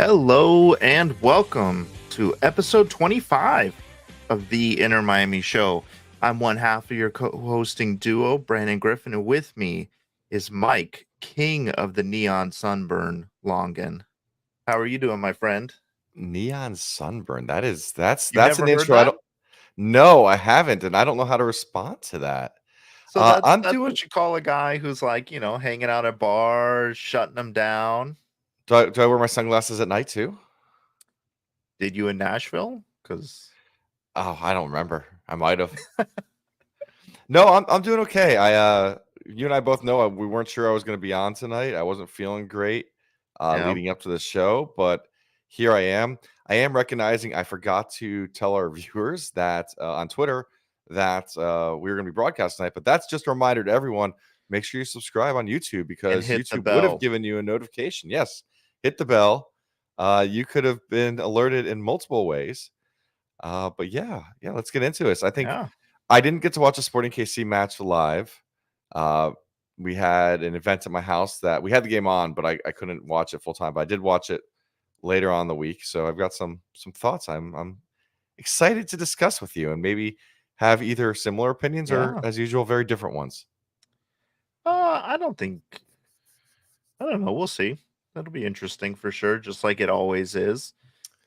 Hello and welcome to episode 25 of the Inner Miami Show. I'm one half of your co-hosting duo, Brandon Griffin, and with me is Mike, king of the neon sunburn, Longan. How are you doing, my friend? Neon sunburn. That's You never an heard intro. that? No, I haven't, and I don't know how to respond to that. So that's I'm that's doing. what you call a guy who's like, hanging out at bars, shutting them down. Do I wear my sunglasses at night too? Did you in Nashville? Because Oh, I don't remember. I might have. No, I'm doing okay. You and I both know we weren't sure I was going to be on tonight. I wasn't feeling great yeah, leading up to the show, but here I am. I am recognizing I forgot to tell our viewers that on Twitter that we were going to be broadcasting tonight, but that's just a reminder to everyone. Make sure you subscribe on YouTube and because hit the YouTube would have bell. given you a notification. Yes, hit the bell. You could have been alerted in multiple ways. But yeah, let's get into this. I think Yeah. I didn't get to watch a Sporting KC match live. Uh, we had an event at my house that we had the game on, but I couldn't watch it full time. But I did watch it later on the week, so I've got some thoughts. I'm excited to discuss with you, and maybe have either similar opinions or, Yeah. as usual, very different ones. I don't know. We'll see. That'll be interesting for sure, just like it always is.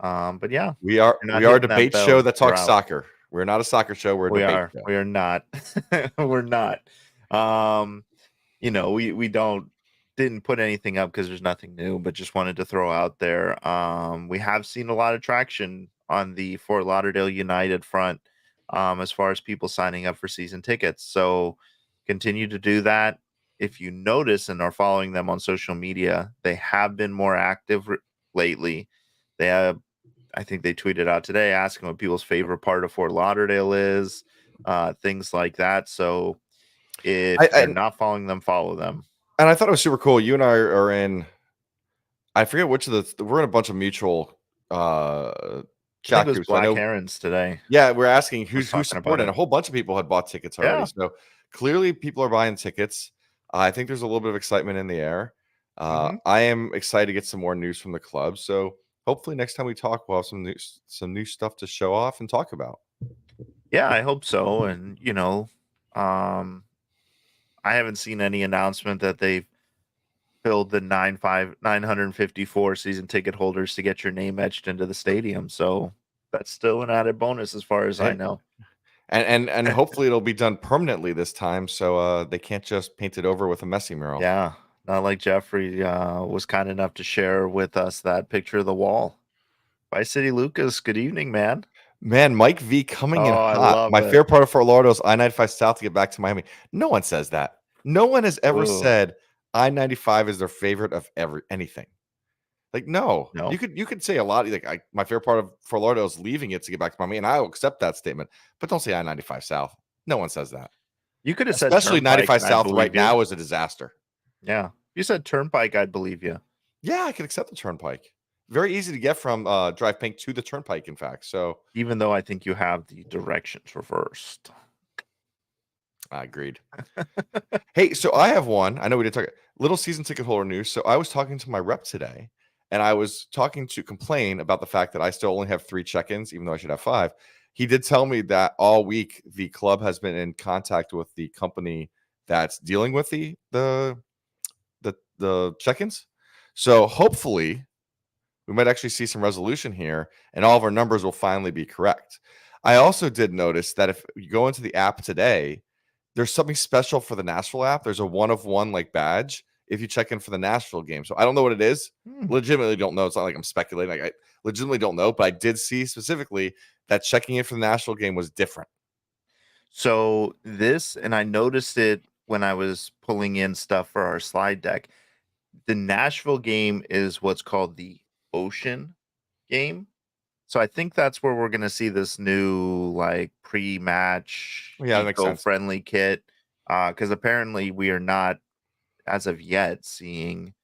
But yeah, if We are you're not we are a hitting that debate show bell, that you're talks out. soccer. We're not a soccer show. We're a We debate are. show. We are not. We're not. Um, we didn't put anything up because there's nothing new, but just wanted to throw out there. We have seen a lot of traction on the Fort Lauderdale United front, as far as people signing up for season tickets. So continue to do that. If you notice and are following them on social media, they have been more active lately. They have, I think they tweeted out today asking what people's favorite part of Fort Lauderdale is, things like that. So I, if you're I not following them, follow them. and I thought it was super cool. You and I are in. I forget which of we're in a bunch of mutual I think chat it was groups. I Black know. Herons today. Yeah, we're asking Was who's talking about supporting. it. A whole bunch of people had bought tickets already. Yeah. So clearly, people are buying tickets. I think there's a little bit of excitement in the air. Hmm. I am excited to get some more news from the club. So hopefully, next time we talk, we'll have some new stuff to show off and talk about. Yeah, I hope so. And um, I haven't seen any announcement that they've filled the 954 season ticket holders to get your name etched into the stadium. So that's still an added bonus as far as I Hey, know. and hopefully it'll be done permanently this time, so they can't just paint it over with a messy mural. Yeah, not like Jeffrey was kind enough to share with us that picture of the wall. Vice City Lucas, good evening, man. Man, Mike V coming in Oh, I hot. love My it. favorite part of Fort Lauderdale is I-95 South to get back to Miami. No one says that. No one has ever Ooh, said I-95 is their favorite of anything. Like, no. no. You could say a lot. Like, my favorite part of Fort Lauderdale is leaving it to get back to Miami, and I'll accept that statement. But don't say I-95 South. No one says that. You could have said Especially Turnpike 95 and I'd South right believe you. now is a disaster. Yeah. If you said Turnpike, I'd believe you. Yeah, I can accept the Turnpike. Very easy to get from Drive Pink to the Turnpike, in fact. So Even though I think you have the directions reversed. I agreed. Hey, so I have one. I know we didn't talk little season ticket holder news. So I was talking to my rep today, and I was talking to complain about the fact that I still only have 3 check-ins, even though I should have 5. He did tell me that all week the club has been in contact with the company that's dealing with the check-ins. So hopefully we might actually see some resolution here, and all of our numbers will finally be correct. I also did notice that if you go into the app today, there's something special for the Nashville app. There's a 1 of 1 like badge if you check in for the Nashville game. So I don't know what it is. Legitimately don't know. It's not like I'm speculating. Like, I legitimately don't know, but I did see specifically that checking in for the Nashville game was different. So this, and I noticed it when I was pulling in stuff for our slide deck. The Nashville game is what's called the Ocean game. So I think that's where we're going to see this new like pre-match Yeah, that makes sense. eco-friendly kit. Because apparently we are not, as of yet, seeing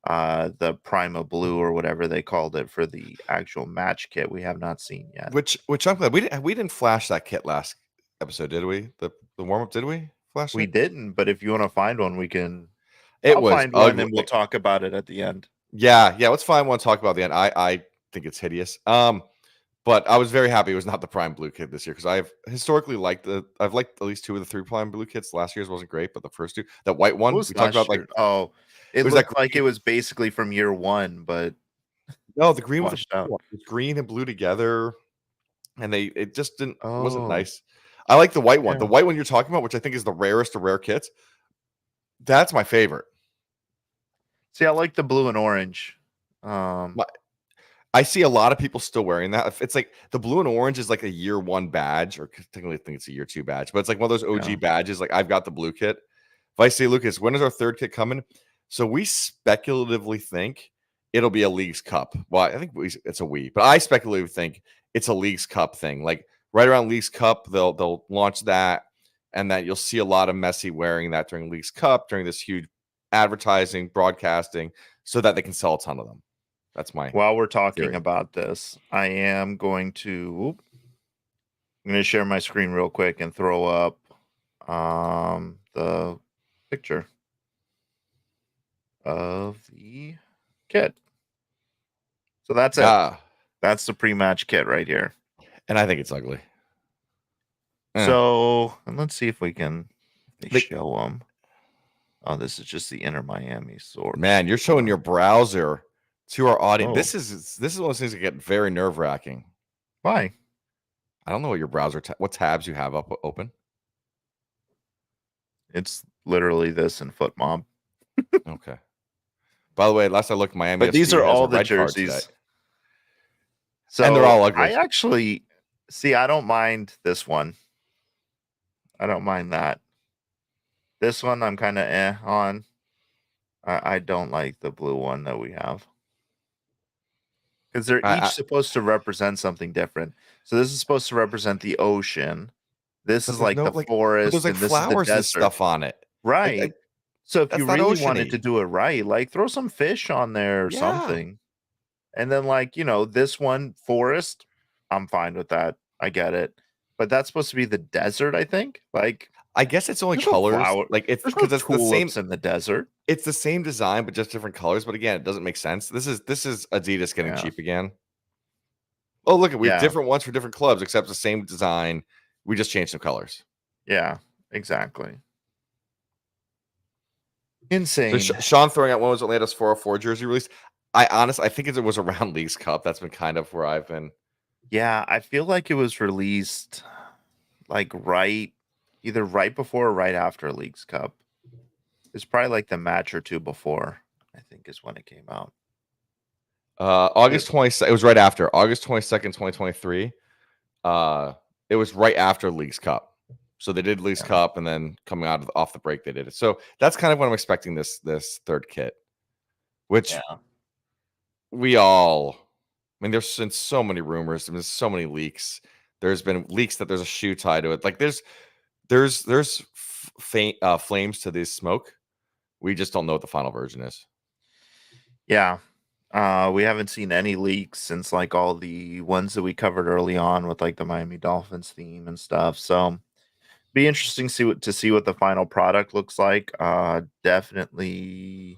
the Prima Blue or whatever they called it for the actual match kit. We have not seen yet. Which I'm glad we didn't flash that kit last episode, did we? The warm up, did we flash We it? didn't, but if you want to find one, we can. It I'll was find one ugly. and we'll talk about it at the end. Yeah, let's find one to talk about the end. I think it's hideous. But I was very happy it was not the prime blue kit this year because I've historically I've liked at least 2 of the 3 prime blue kits. Last year's wasn't great, but the first 2, that white What one was we talked about, last like year? Oh, it it was that looked like it was basically from year one, but no, the green with the washed blue out. one. It was green and blue together, and it just wasn't Oh, nice. I like the white one. yeah. The white one you're talking about, which I think is the rarest of rare kits. That's my favorite. See, I like the blue and orange. Um, I see a lot of people still wearing that. It's like the blue and orange is like a year 1 badge, or technically I think it's a year 2 badge, but it's like one of those OG yeah. badges. Like I've got the blue kit. If I say, Lucas, when is our 3rd kit coming? So we speculatively think it'll be a Leagues Cup. Well, I think it's a we, but I speculatively think it's a Leagues Cup thing. Like right around Leagues Cup, they'll launch that, and that you'll see a lot of Messi wearing that during Leagues Cup, during this huge advertising, broadcasting, so that they can sell a ton of them. That's my While we're talking theory. about this, I'm going to share my screen real quick and throw up the picture of the kit. So that's it. That's the pre-match kit right here. And I think it's ugly. So, and let's see if we can show them. Oh, this is just the Inter Miami source. Man, you're showing your browser to our audience. Oh. This is one of those things that get very nerve-wracking. Why? I don't know what your browser what tabs you have up open. It's literally this and Foot Mob. Okay. By the way, last I looked, Miami But these SC are has all a the red card today. jerseys. So and they're all ugly. I actually see. I don't mind this one. I don't mind that. This one I'm kind of on. I don't like the blue one that we have because they're each supposed to represent something different. So this is supposed to represent the ocean. This is like the forest, there's like and this flowers is the and desert. stuff on it, right? So if you not really ocean-y. wanted to do it right, like throw some fish on there or something. And then, like, this one, forest, I'm fine with that. I get it. But that's supposed to be the desert, I think. Like, I guess it's only there's no colors. flower. Like it's There's no because it's the same tulips in the desert. It's the same design, but just different colors. But again, it doesn't make sense. This is Adidas getting cheap again. Oh, look, we have different ones for different clubs, except the same design. We just changed some colors. Yeah, exactly. Insane. So Sean throwing out one was Atlanta's 404 jersey release. I think it was around Leagues Cup. That's been kind of where I've been. Yeah, I feel like it was released like either right before or right after Leagues Cup. It's probably like the match or two before, I think, is when it came out. August 22nd. It was right after August 22nd, 2023. It was right after Leagues Cup. So they did Leagues Cup, and then coming off the break, they did it. So that's kind of what I'm expecting this 3rd kit, which we all. I mean, there's been so many rumors. There's so many leaks. There's been leaks that there's a shoe tied to it. Like there's flames to this smoke. We just don't know what the final version is. Yeah. We haven't seen any leaks since like all the ones that we covered early on with like the Miami Dolphins theme and stuff. So be interesting to see what the final product looks like. Definitely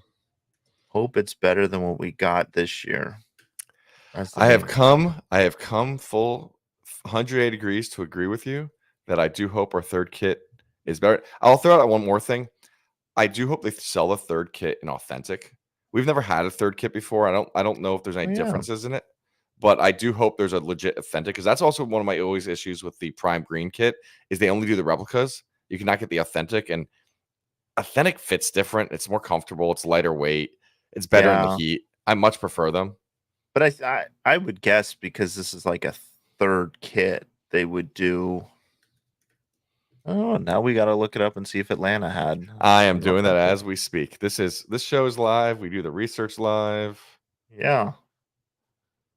hope it's better than what we got this year. I have come full 180 degrees to agree with you that I do hope our 3rd kit is better. I'll throw out one more thing. I do hope they sell the 3rd kit in authentic. We've never had a 3rd kit before. I don't know if there's any differences in it, but I do hope there's a legit authentic, because that's also one of my always issues with the prime green kit is they only do the replicas. You cannot get the authentic, and authentic fits different. It's more comfortable. It's lighter weight. It's better in the heat. I much prefer them. But I would guess because this is like a 3rd kit, they would do. Oh, now we got to look it up and see if Atlanta had. I am doing that as we speak. This show is live. We do the research live. Yeah.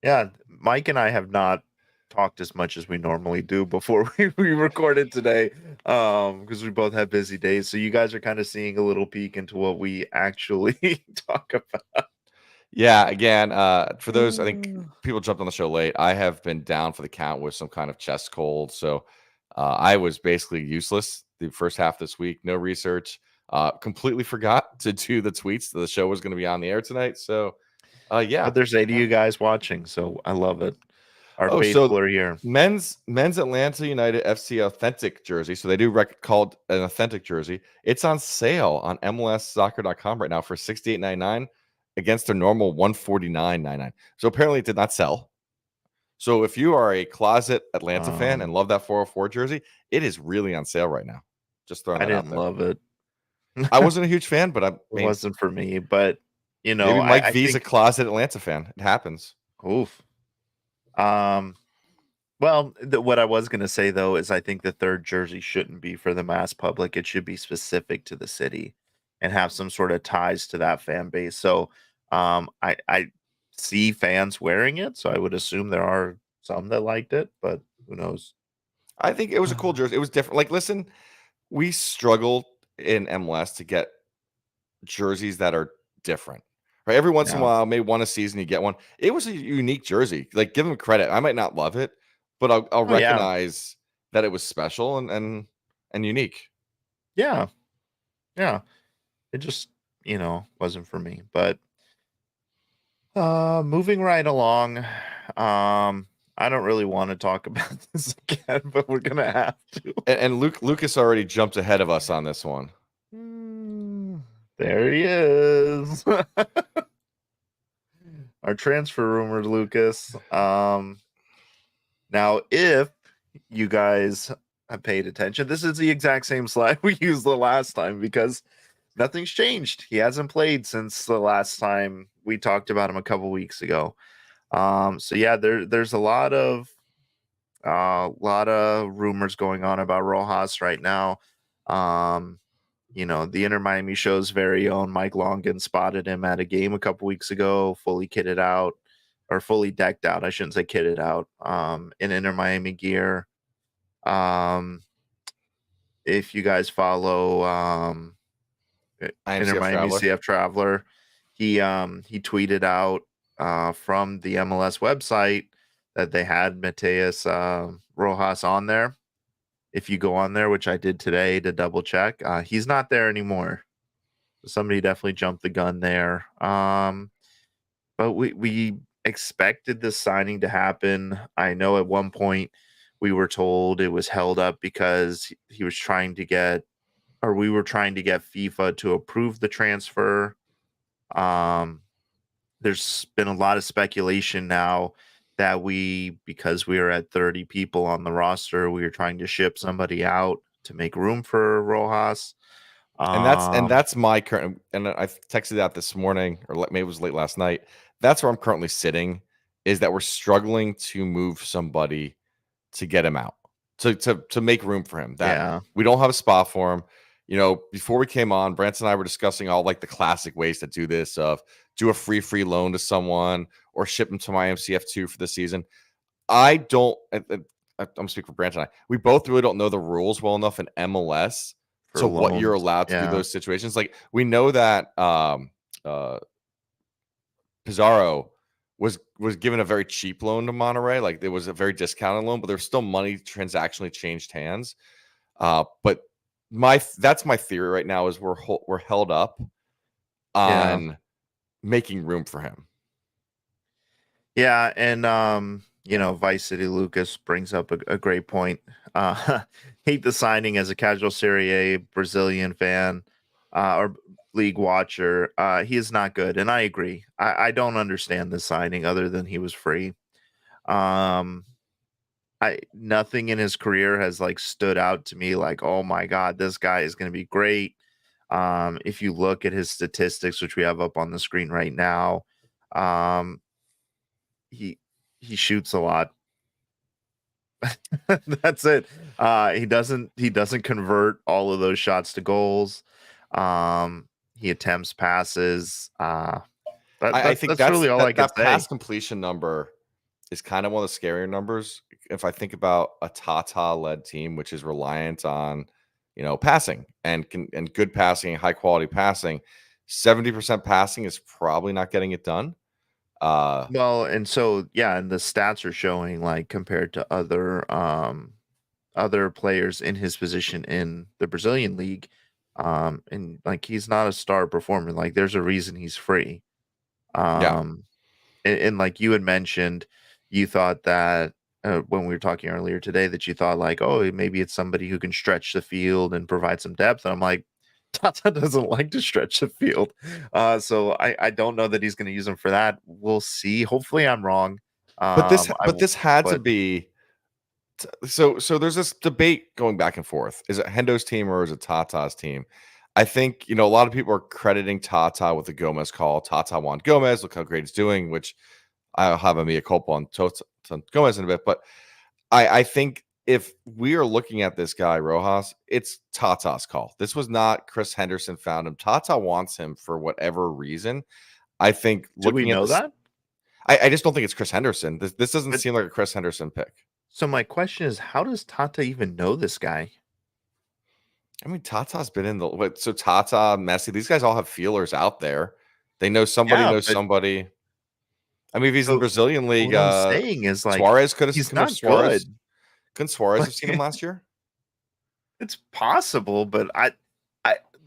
Yeah. Mike and I have not talked as much as we normally do before we recorded today, because we both have busy days. So you guys are kind of seeing a little peek into what we actually talk about. Yeah, again, for those, I think people jumped on the show late. I have been down for the count with some kind of chest cold, so I was basically useless the first half this week. No research. Completely forgot to do the tweets that the show was going to be on the air tonight. So Yeah. But there's 80 of Yeah. you guys watching, so I love it. Our Oh, faithful so are here. men's Atlanta United FC authentic jersey. So they do called an authentic jersey. It's on sale on MLSsoccer.com right now for $68.99 against their normal $149.99. So apparently it did not sell. So if you are a closet Atlanta fan and love that 404 jersey, it is really on sale right now. Just throwing I that out didn't there. love it. I It wasn't a huge fan, but I mean, wasn't for me, but maybe Mike I V's a think closet Atlanta fan. It happens. oof. Um well, what I was going to say though is I think the third jersey shouldn't be for the mass public. It should be specific to the city and have some sort of ties to that fan base. So, I see fans wearing it, so I would assume there are some that liked it, but who knows? I think it was a cool jersey. It was different. Like, listen, we struggle in MLS to get jerseys that are different. Right? Every once in a Yeah. while, maybe one a season, you get one. It was a unique jersey. Like, give them credit. I might not love it, but I'll Oh yeah. recognize that it was special and unique. Yeah. Yeah. It just, wasn't for me. But moving right along. I don't really want to talk about this again, but we're gonna have to. And Lucas already jumped ahead of us on this one. There he is. Our transfer rumors, Lucas. Now if you guys have paid attention, this is the exact same slide we used the last time because nothing's changed. He hasn't played since the last time we talked about him a couple weeks ago. So yeah, there's a lot of rumors going on about Rojas right now. Um, the Inter Miami show's very own Mike Longan spotted him at a game a couple weeks ago, fully kitted out or fully decked out. I shouldn't say kitted out. In Inter Miami gear. Um, if you guys follow Inter IMCF Miami Traveler. CF Traveler, he tweeted out from the MLS website that they had Mateus Rojas on there. If you go on there, which I did today to double check, he's not there anymore. Somebody definitely jumped the gun there. But we expected this signing to happen. I know at one point we were told it was held up because he was trying to get, or we were trying to get FIFA to approve the transfer. Um, there's been a lot of speculation now that because we are at 30 people on the roster, we are trying to ship somebody out to make room for Rojas. And that's my current, and I texted that this morning, or maybe it was late last night. That's where I'm currently sitting, is that we're struggling to move somebody to get him out, to make room for him. That Yeah. we don't have a spot for him. Before we came on, Branson and I were discussing all like the classic ways to do this, of do a free loan to someone or ship him to my MCF2 for the season. I don't. I'm speaking for Branson and I. We both really don't know the rules well enough in MLS For to what you're loans. allowed to do Yeah. those situations. Like, we know that Pizarro was given a very cheap loan to Monterey. Like, it was a very discounted loan, but there's still money transactionally changed hands. But that's my theory right now, is we're held up Yeah. on making room for him. Yeah, and Vice City Lucas brings up a great point. Hate the signing as a casual Serie A Brazilian fan or league watcher. He is not good, and I agree. I don't understand the signing other than he was free. Um, I nothing in his career has like stood out to me like, oh my god, this guy is going to be great. If you look at his statistics, which we have up on the screen right now, um, he shoots a lot. That's it. He doesn't convert all of those shots to goals. He attempts passes. I think That's really all I can that say pass completion number is kind of one of the scarier numbers. If I think about a Tata led team, which is reliant on, passing and good passing, high quality passing, 70% passing is probably not getting it done. Well, and so yeah, and the stats are showing like compared to other players in his position in the Brazilian league, and like he's not a star performer. Like there's a reason he's free. Yeah. Um and like you had mentioned, you thought that when we were talking earlier today, that you thought like, oh, maybe it's somebody who can stretch the field and provide some depth. And I'm like, Tata doesn't like to stretch the field, so I don't know that he's going to use him for that. We'll see. Hopefully, I'm wrong. But I this had to but be so there's this debate going back and forth. Is it Hendo's team or is it Tata's team? I think, a lot of people are crediting Tata with the Gomez call. Tata wanted Gomez. Look how great he's doing, which I'll have a mea culpa on Gomez in a bit. But I think if we are looking at this guy, Rojas, it's Tata's call. This was not Chris Henderson found him. Tata wants him for whatever reason. I think do we looking at know this, that? I just don't think it's Chris Henderson. This doesn't But seem like a Chris Henderson pick. so my question is, how does Tata even know this guy? I mean, Tata's been in the so Tata, Messi, these guys all have feelers out there. They know somebody Yeah, knows but somebody. I mean, if he's in the so Brazilian league, what I'm saying is like Suarez could have he's come. not good. Couldn't Suarez have Like seen him last year? it's possible, but I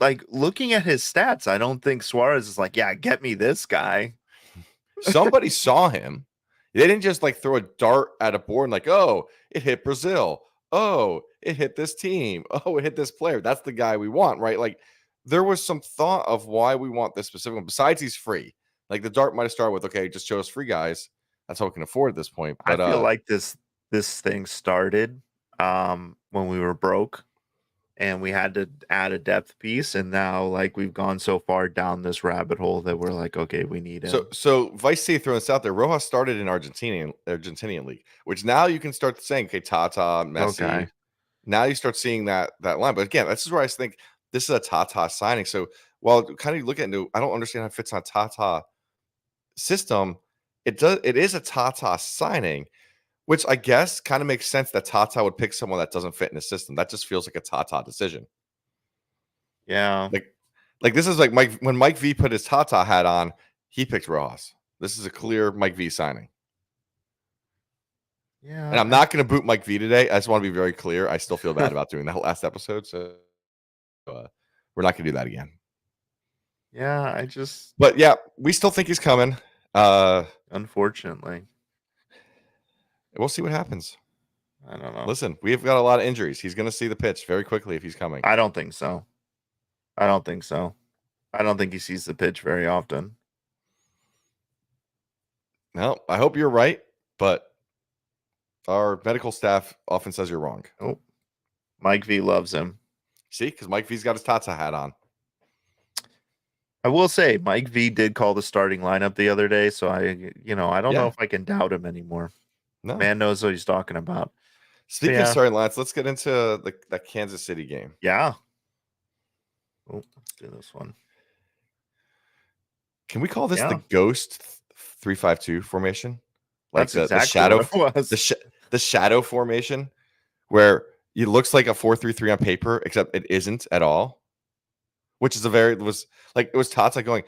like looking at his stats. I don't think Suarez is like, yeah, get me this guy. Somebody saw him. They didn't just like throw a dart at a board and like, oh, it hit Brazil. Oh, it hit this team. Oh, it hit this player. That's the guy we want, right? Like there was some thought of why we want this specific one. Besides, he's free. Like the dart might have started with, okay, just show us free guys. That's all we can afford at this point. I But feel like this thing started when we were broke and we had to add a depth piece, and now like we've gone so far down this rabbit hole that we're like, okay, we need him. so Vice City throwing this out there. Rojas started in Argentinian league, which now you can start saying, okay, Tata, Messi. Okay. Now you start seeing that line. But again, this is where I think this is a Tata signing. So while kind of look at it, I don't understand how it fits on Tata system. It is a Tata signing, which I guess kind of makes sense that Tata would pick someone that doesn't fit in his system. That just feels like a Tata decision. Yeah. Like this is like when Mike V put his Tata hat on, he picked Rojas. This is a clear Mike V signing. Yeah. And I'm not going to boot Mike V today. I just want to be very clear. I still feel bad about doing that last episode. So we're not going to do that again. Yeah, But yeah, we still think he's coming. Unfortunately. We'll see what happens. I don't know. Listen, we've got a lot of injuries. He's going to see the pitch very quickly if he's coming. I don't think so. I don't think so. I don't think he sees the pitch very often. No, I hope you're right, but our medical staff often says you're wrong. Oh, Mike V loves him. See, because Mike V's got his Tata hat on. I will say Mike V did call the starting lineup the other day, so I don't know if I can doubt him anymore. No. Man knows what he's talking about. Speaking of starting lines, let's get into that Kansas City game. Yeah. Oh, let's do this one. Can we call this the ghost 3-5-2 formation? Like That's the shadow, what it was. The shadow formation, where it looks like a 4-3-3 on paper, except it isn't at all. Which is it was Tata going,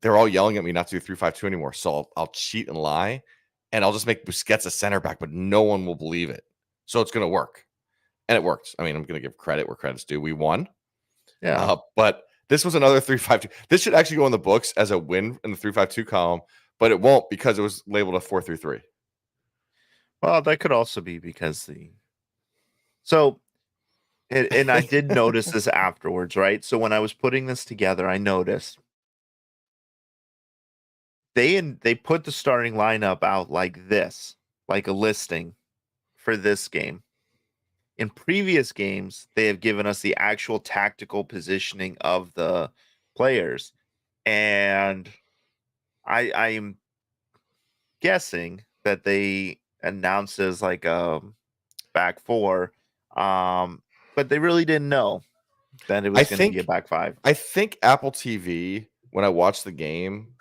they're all yelling at me not to do 3-5-2 anymore. So I'll cheat and lie, and I'll just make Busquets a center back, but no one will believe it. So it's going to work. And it worked. I mean, I'm going to give credit where credit's due. We won. Yeah. But this was another 3-5-2. This should actually go in the books as a win in the 3-5-2 column, but it won't because it was labeled a 4-3-3. Well, that could also be because and I did notice this afterwards, right? So when I was putting this together, I noticed they put the starting lineup out like this, like a listing for this game. In previous games, they have given us the actual tactical positioning of the players. And I'm guessing that they announced as like a back four. But they really didn't know that it was going to be a back five. I think Apple TV, when I watched the game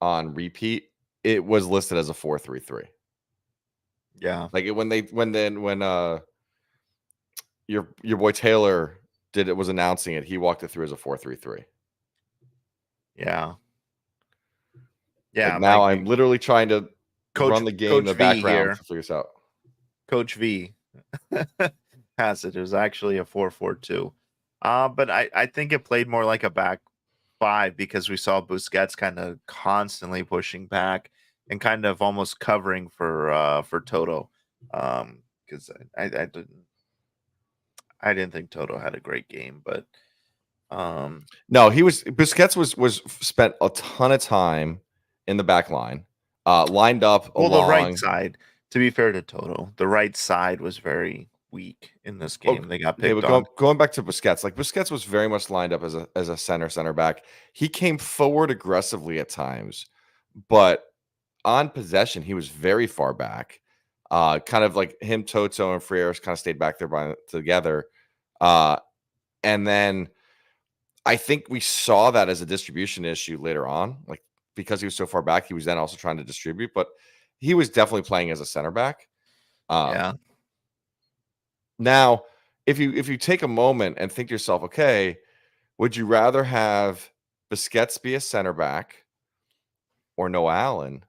on repeat, it was listed as a 4-3-3. Yeah. Like when your boy Taylor was announcing it, he walked it through as a 4-3-3. Yeah. Yeah. Like now I'm literally trying to run the game in the background to figure this out. Coach V has it. It was actually a 4-4-2. But I think it played more like a back five because we saw Busquets kind of constantly pushing back and kind of almost covering for Toto. Because I didn't think Toto had a great game, but no, Busquets was spent a ton of time in the back line, lined up well, the right along. side. To be fair to Toto, the right side was very weak in this game. They got Okay, picked but on. going back to Busquets, like Busquets was very much lined up as a center back. He came forward aggressively at times, but on possession, he was very far back. Kind of like him, Toto, and Freires kind of stayed back there together. And then I think we saw that as a distribution issue later on, like because he was so far back, he was then also trying to distribute, but he was definitely playing as a center back. Yeah. Now, if you take a moment and think to yourself, okay, would you rather have Busquets be a center back or Noah Allen?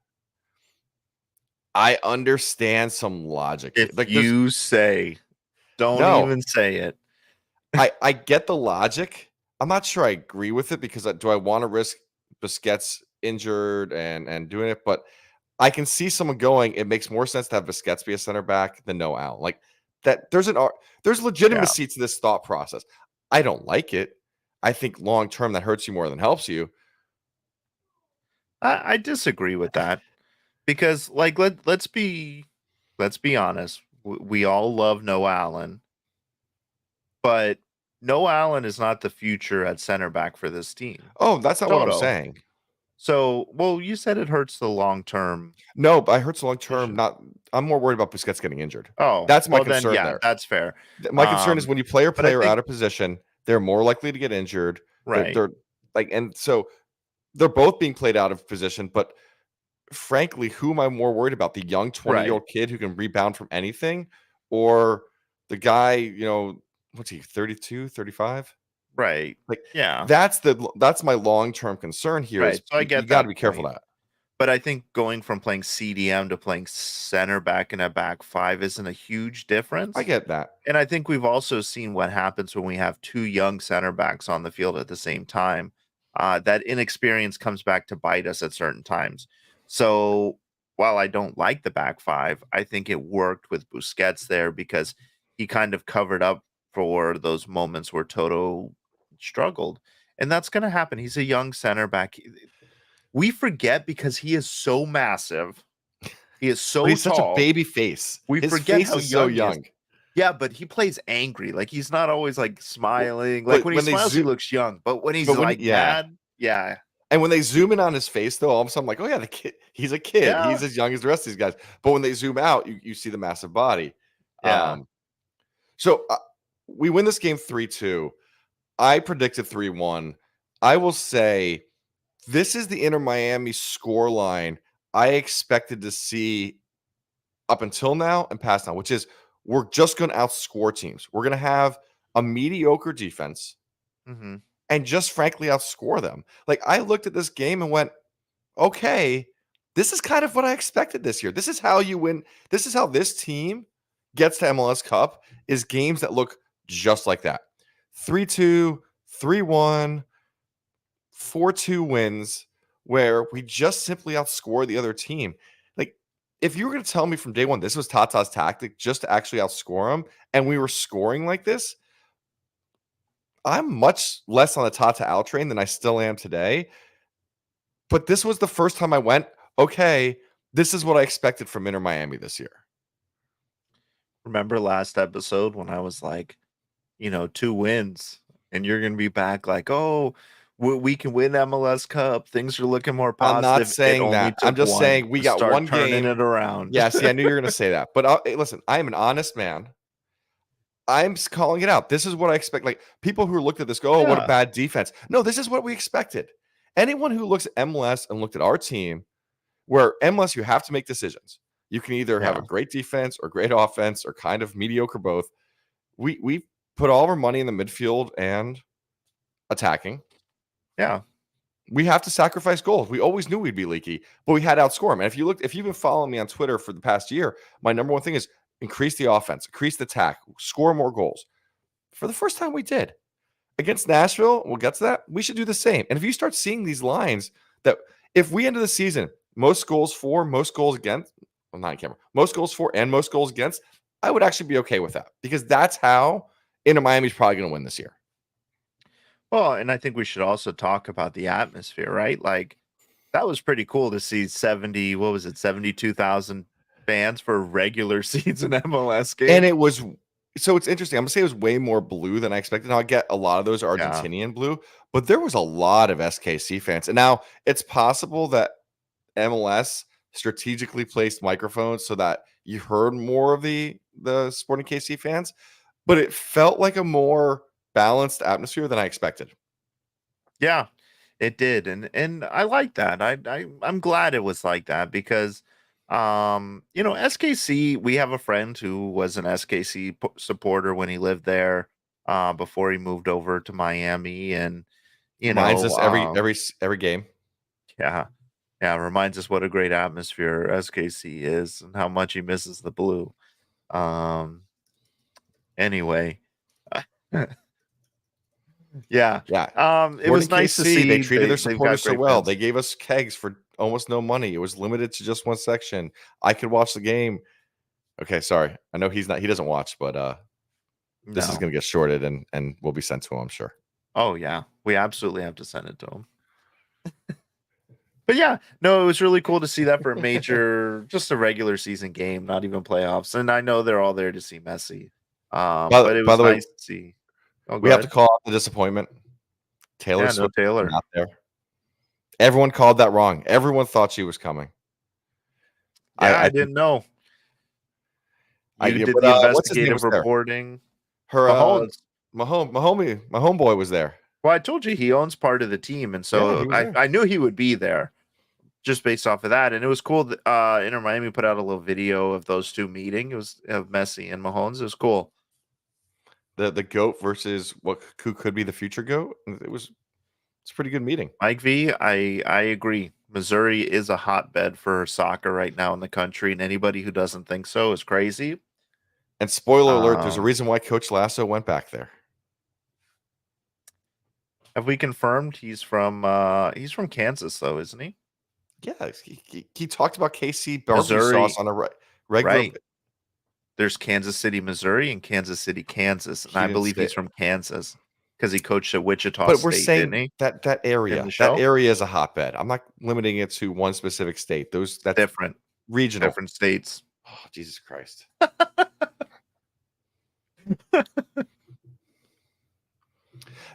I understand some logic. If Like there's you say, don't no, even say it. I get the logic. I'm not sure I agree with it because do I want to risk Busquets injured and doing it? But I can see someone going. It makes more sense to have Busquets be a center back than Noah Allen. Like that. There's Yeah. legitimacy to this thought process. I don't like it. I think long term that hurts you more than helps you. I disagree with that because like let's be honest. We all love Noah Allen, but Noah Allen is not the future at center back for this team. Oh, that's not what I'm Toto. saying. So, well, you said it hurts the long term. No, but I hurts long term. Vision. I'm more worried about Busquets getting injured. Oh, That's my well then, concern yeah, there. that's fair. My concern is when you play a But I player think out of position, they're more likely to get injured. right, They're like, and so they're both being played out of position. But frankly, who am I more worried about? The young 20-year-old kid who can rebound from anything, or the guy, what's he, 32, 35? right, Like yeah, that's my long-term concern here is right. So I you get got to that be careful point. of that. But I think going from playing CDM to playing center back in a back five isn't a huge I difference. get that. And I think we've also seen what happens when we have two young center backs on the field at the same time. That inexperience comes back to bite us at certain times. So while I don't like the back five, I think it worked with Busquets there because he kind of covered up for those moments where Toto struggled. And that's going to happen. He's a young center back. We forget because he is so massive. He is But so he's such a tall. baby face. We His forget face how is so young he is. young. Yeah, but he plays angry. Like he's not always like smiling. Like But when he when they smiles, he zoom, looks young. But when he's but when like yeah, mad, yeah, and when they zoom in on his face, though, all of a sudden, I'm like, oh yeah, the kid, he's a kid. yeah, He's as young as the rest of these guys. But when they zoom out, you see the massive body. yeah. So we win this game 3-2. I predicted 3-1. I will say this is the Inter Miami score line I expected to see up until now and past now, which is we're just going to outscore teams. We're going to have a mediocre defense Mm-hmm. and just frankly outscore them. Like I looked at this game and went, okay, this is kind of what I expected this year. This is how you win. This is how this team gets to MLS Cup is games that look just like that. 3-2, 3-1, 4-2 wins where we just simply outscore the other team. Like if you were going to tell me from day one this was Tata's tactic just to actually outscore them and we were scoring like this, I'm much less on the Tata out train than I still am today. But this was the first time I went, okay, this is what I expected from Inter Miami this year. Remember last episode when I was like, 2 wins, and you're gonna be back like, oh, we can win MLS Cup. Things are looking more I'm not positive. It saying only that. I'm took just one saying we to got start one turning game. it around. Yeah, see, I knew you were going to say that. But hey, listen, I am an honest man. I'm calling it out. This is what I expect. Like people who looked at this go, oh, what a Yeah, bad defense. No, this is what we expected. Anyone who looks at MLS and looked at our team, where MLS, you have to make decisions. You can either have a yeah, great defense or great offense or kind of mediocre both. We put all of our money in the midfield and attacking. yeah. We have to sacrifice goals. We always knew we'd be leaky, but we had to outscore them. And if you've been following me on Twitter for the past year, my number one thing is increase the offense, increase the attack, score more goals. For the first time, we did against Nashville. We'll get to that. We should do the same. And if you start seeing these lines that if we ended the season most goals for, most goals against. Well, not in camera. Most goals for and most goals against. I would actually be okay with that because that's how Inter Miami's probably going to win this year. Well, and I think we should also talk about the atmosphere, right? Like that was pretty cool to see 70, what was it, 72,000 fans for a regular season MLS And game. it was so it's interesting. I'm gonna say it was way more blue than I expected. Now I get a lot of those are Yeah. Argentinian blue, but there was a lot of SKC fans. And now it's possible that MLS strategically placed microphones so that you heard more of the Sporting KC fans, but it felt like a more balanced atmosphere than I expected. Yeah, it did, and I like that. I'm glad it was like that because, SKC. We have a friend who was an SKC supporter when he lived there, before he moved over to Miami, and you Reminds know, us every game. yeah, yeah, reminds us what a great atmosphere SKC is and how much he misses the blue. Um, anyway, yeah, Yeah. it Sporting was nice to KC, they see treated their they've got supporters so great well. They fans. gave us kegs for almost no money. It was limited to just one section. I could watch the game. Okay, sorry. I know he doesn't watch, but this is No. gonna get shorted and will be sent to him, I'm sure. Oh, yeah. We absolutely have to send it to him. But yeah, no, it was really cool to see that for a major just a regular season game, not even playoffs, and I know they're all there to see Messi. But it By was the way, nice to see. Oh, go we have to ahead. call out the disappointment. Taylor Yeah, no Swift was Taylor. not there. Everyone called that wrong. Everyone thought she was coming. Yeah, I I think didn't know. You yeah, did but the what's his name investigative was there? reporting. Her Mahomes. my homeboy was there. Well, I told you he owns part of the team, and Yeah, he so was I there. I knew he would be there just based off of that, and it was cool that, Inter Miami put out a little video of those 2 meeting. It was of Messi and Mahomes. It was cool. The GOAT versus who could be the future GOAT. It's a pretty good meeting. Mike V, I agree. Missouri is a hotbed for soccer right now in the country, and anybody who doesn't think so is crazy. And spoiler alert, there's a Um, reason why Coach Lasso went back there. have we confirmed he's from Kansas though, isn't he? Yeah, he talked about KC barbecue sauce Missouri, on a regular right. There's Kansas City, Missouri, and Kansas City, Kansas, and he I didn't believe say. he's from Kansas because he coached at Wichita But we're State, didn't saying he, that in the that show? area is a hotbed. I'm not limiting it to one specific state. That's Different, regional. different states. Oh, Jesus Christ.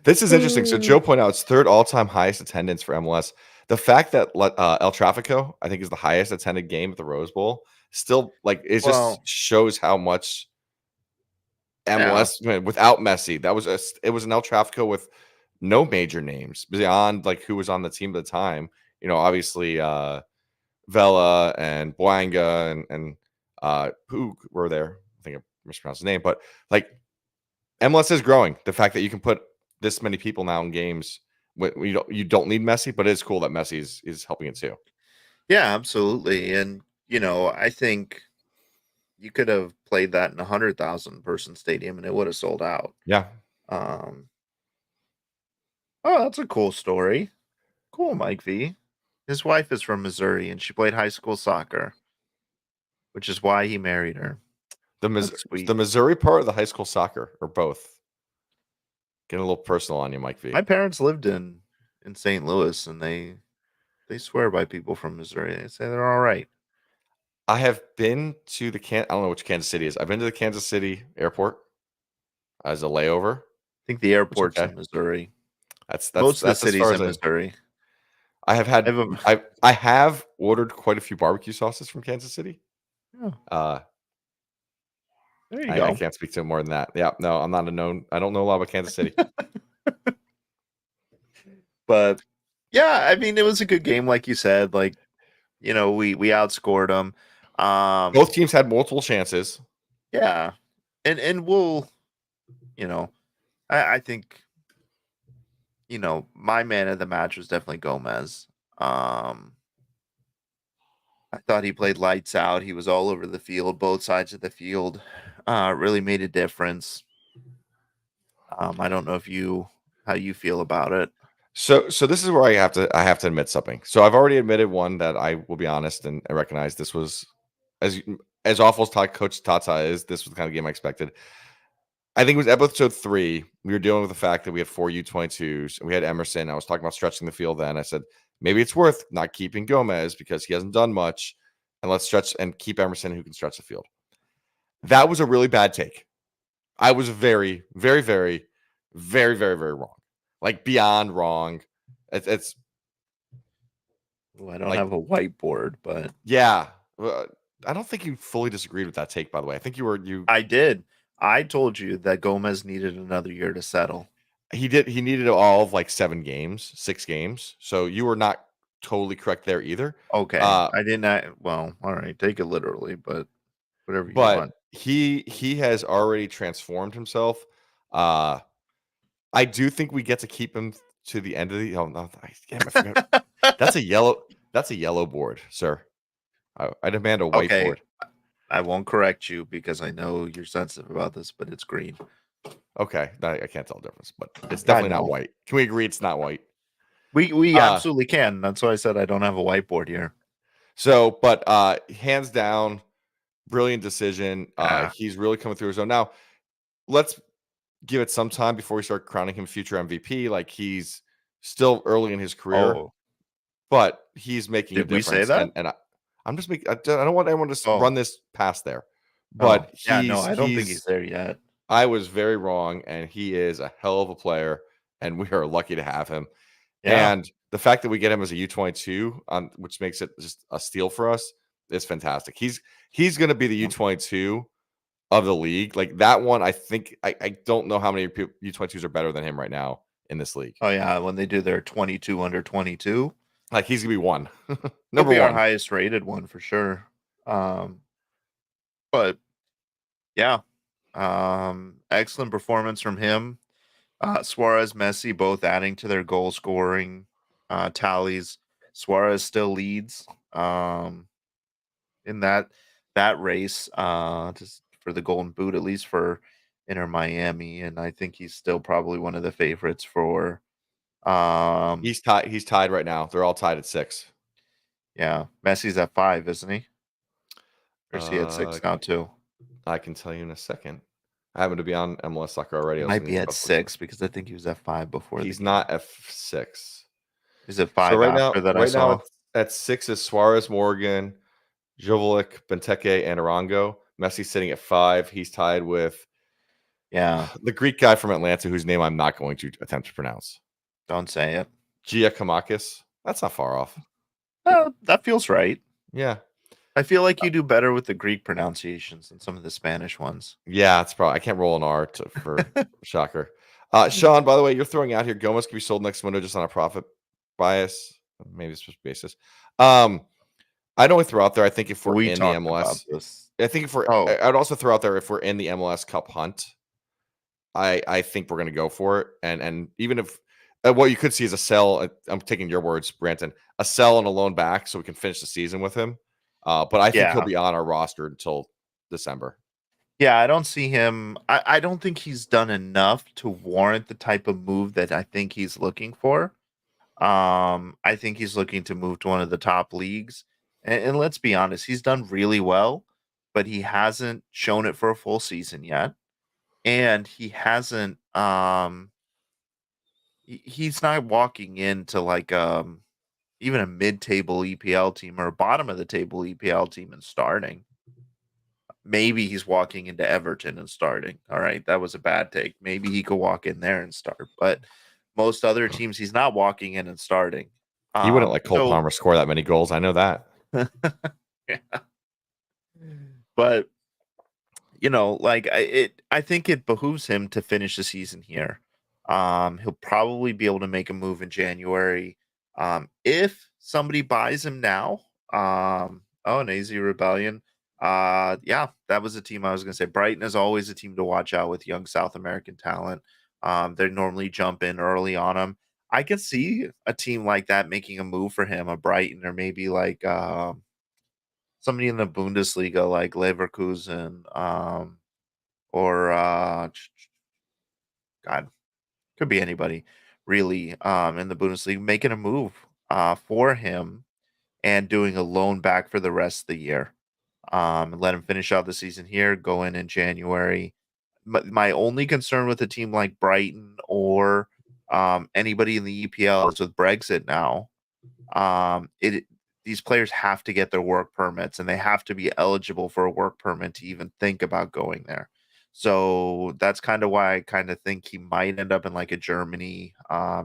This is interesting. So Joe pointed out it's third all-time highest attendance for MLS. The fact that El Trafico, I think, is the highest attended game at the Rose Bowl, still like it just Well, shows how much yeah. MLS without Messi. It was an El Trafico with no major names beyond like who was on the team at the time. Obviously Vela and Boanga and who were there. I think I mispronounced his name, but like MLS is growing. The fact that you can put this many people now in games, you don't need Messi, but it's cool that Messi is helping it too. Yeah, absolutely, and, I think you could have played that in a 100,000 person stadium and it would have sold out. Yeah, Um, oh, that's a cool story. Cool, Mike V. His wife is from Missouri and she played high school soccer, which is why he married her. That's The sweet. Missouri part of the high school soccer or both. Getting a little personal on you, Mike V. My parents lived in St. Louis and they swear by people from Missouri. They say they're all right. I have been to I don't know which Kansas City is. I've been to the Kansas City airport as a layover. I think the It's airport's okay. in Missouri. That's Most of the as cities far as in Missouri. I have I had. have a, I have ordered quite a few barbecue sauces from Kansas City. oh, Uh, there you I go. can't speak to more than that. Yeah, no, I'm not a known. I don't know a lot about Kansas City. But yeah, I mean, it was a good game, like you said. Like, we outscored them. Both teams had multiple chances. Yeah, and we'll, you know, I think, my man of the match was definitely Gomez. I thought he played lights out. He was all over the field, both sides of the field. Really made a difference. I don't know how you feel about it. So this is where I have to admit something. So I've already admitted one that I will be honest and I recognize this was as awful as Coach Tata is. This was the kind of game I expected. I think it was episode 3. We were dealing with the fact that we had 4 U22s and we had Emerson. I was talking about stretching the field then. I said, maybe it's worth not keeping Gomez because he hasn't done much. And let's stretch and keep Emerson who can stretch the field. That was a really bad take. I was very, very, very, very, very, very wrong. Like beyond wrong. It's Well, I don't like, have a whiteboard, but yeah. I don't think you fully disagreed with that take, by the way. I think you I did. I told you that Gomez needed another year to settle. he needed all of like 7 games, 6 games. So you were not totally correct there either. Okay. I didn't. Well, all right. Take it literally, but whatever you But want. he has already transformed himself. Uh I do think we get to keep him to the end of the oh no, I forgot. That's a yellow board, sir. I demand a Okay. whiteboard. I won't correct you because I know you're sensitive about this, but it's green. Okay, I can't tell the difference, but it's I definitely not know. white. Can we agree it's not white? We Uh, absolutely can. That's why I said I don't have a whiteboard here. but hands down, brilliant decision. Ah. He's really coming through his own. Now, let's give it some time before we start crowning him future MVP. Like he's still early in his career, Oh, but he's making a did we say difference. that? I'm just making. I don't want anyone to Oh, run this past there, oh, but yeah. No, I don't think he's there yet. I was very wrong, and he is a hell of a player, and we are lucky to have him. Yeah. And the fact that we get him as a U22, which makes it just a steal for us, is fantastic. He's going to be the U22 of the league. Like that one, I think I don't know how many U22s are better than him right now in this league. Oh, yeah. When they do their 22 under 22, Like he's gonna be one, he'll number be our one. highest rated one for sure. But yeah, excellent performance from him. Suarez, Messi, both adding to their goal scoring tallies. Suarez still leads in that race, just for the Golden Boot, at least for Inter Miami, and I think he's still probably one of the favorites for. Um, He's tied. He's tied right now. They're all tied at 6. yeah, Messi's at 5, isn't he? Or is he at Uh, 6 now too? I can tell you in a second. I happen to be on MLS Soccer already. He I was might going be to at 6 because I think he was at 5 before the He's game. not F6. Is it So 5 after that I right now saw? it's at 6 is Suarez, Morgan, Jovic, Benteke, and Arango. Messi's sitting at 5. He's tied with Yeah, the Greek guy from Atlanta, whose name I'm not going to attempt to pronounce. don't say it. Giacomakis. That's not far off. That feels right. Yeah. I feel like you do better with the Greek pronunciations than some of the Spanish ones. Yeah, it's probably I can't roll an R for shocker. Sean, by the way, you're throwing out here Gomez can be sold next window just on a profit bias, maybe it's just basis. I'd only throw out there. I think if we're We in the talked about MLS, this. I think if we're, Oh, I'd also throw out there if we're in the MLS Cup hunt, I think we're going to go for it. And even if what you could see is a sell, I'm taking your words, Branton, a sell and a loan back so we can finish the season with him. But I think he'll yeah. be on our roster until December. Yeah, I don't see him. I don't think he's done enough to warrant the type of move that I think he's looking for. I think he's looking to move to one of the top leagues. And let's be honest, he's done really well, but he hasn't shown it for a full season yet. And he hasn't he's not walking into like even a mid-table EPL team or a bottom of the table EPL team and starting. Maybe he's walking into Everton and starting. All right, that was a bad take. Maybe he could walk in there and start, but most other teams he's not walking in and starting. He wouldn't let Cole So Palmer score that many goals. I know that. yeah. But like I think it behooves him to finish the season here. He'll probably be able to make a move in January. If somebody buys him now, oh, an AZ Rebellion. Yeah, that was a team I was gonna say. Brighton is always a team to watch out with young South American talent. They normally jump in early on him. I could see a team like that making a move for him, a Brighton, or maybe like somebody in the Bundesliga like Leverkusen, or God, could be anybody. really, in the Bundesliga, making a move for him and doing a loan back for the rest of the year. And let him finish out the season here, go in January. My only concern with a team like Brighton or anybody in the EPL is with Brexit now. It these players have to get their work permits and they have to be eligible for a work permit to even think about going there. So that's kind of why I kind of think he might end up in like a Germany,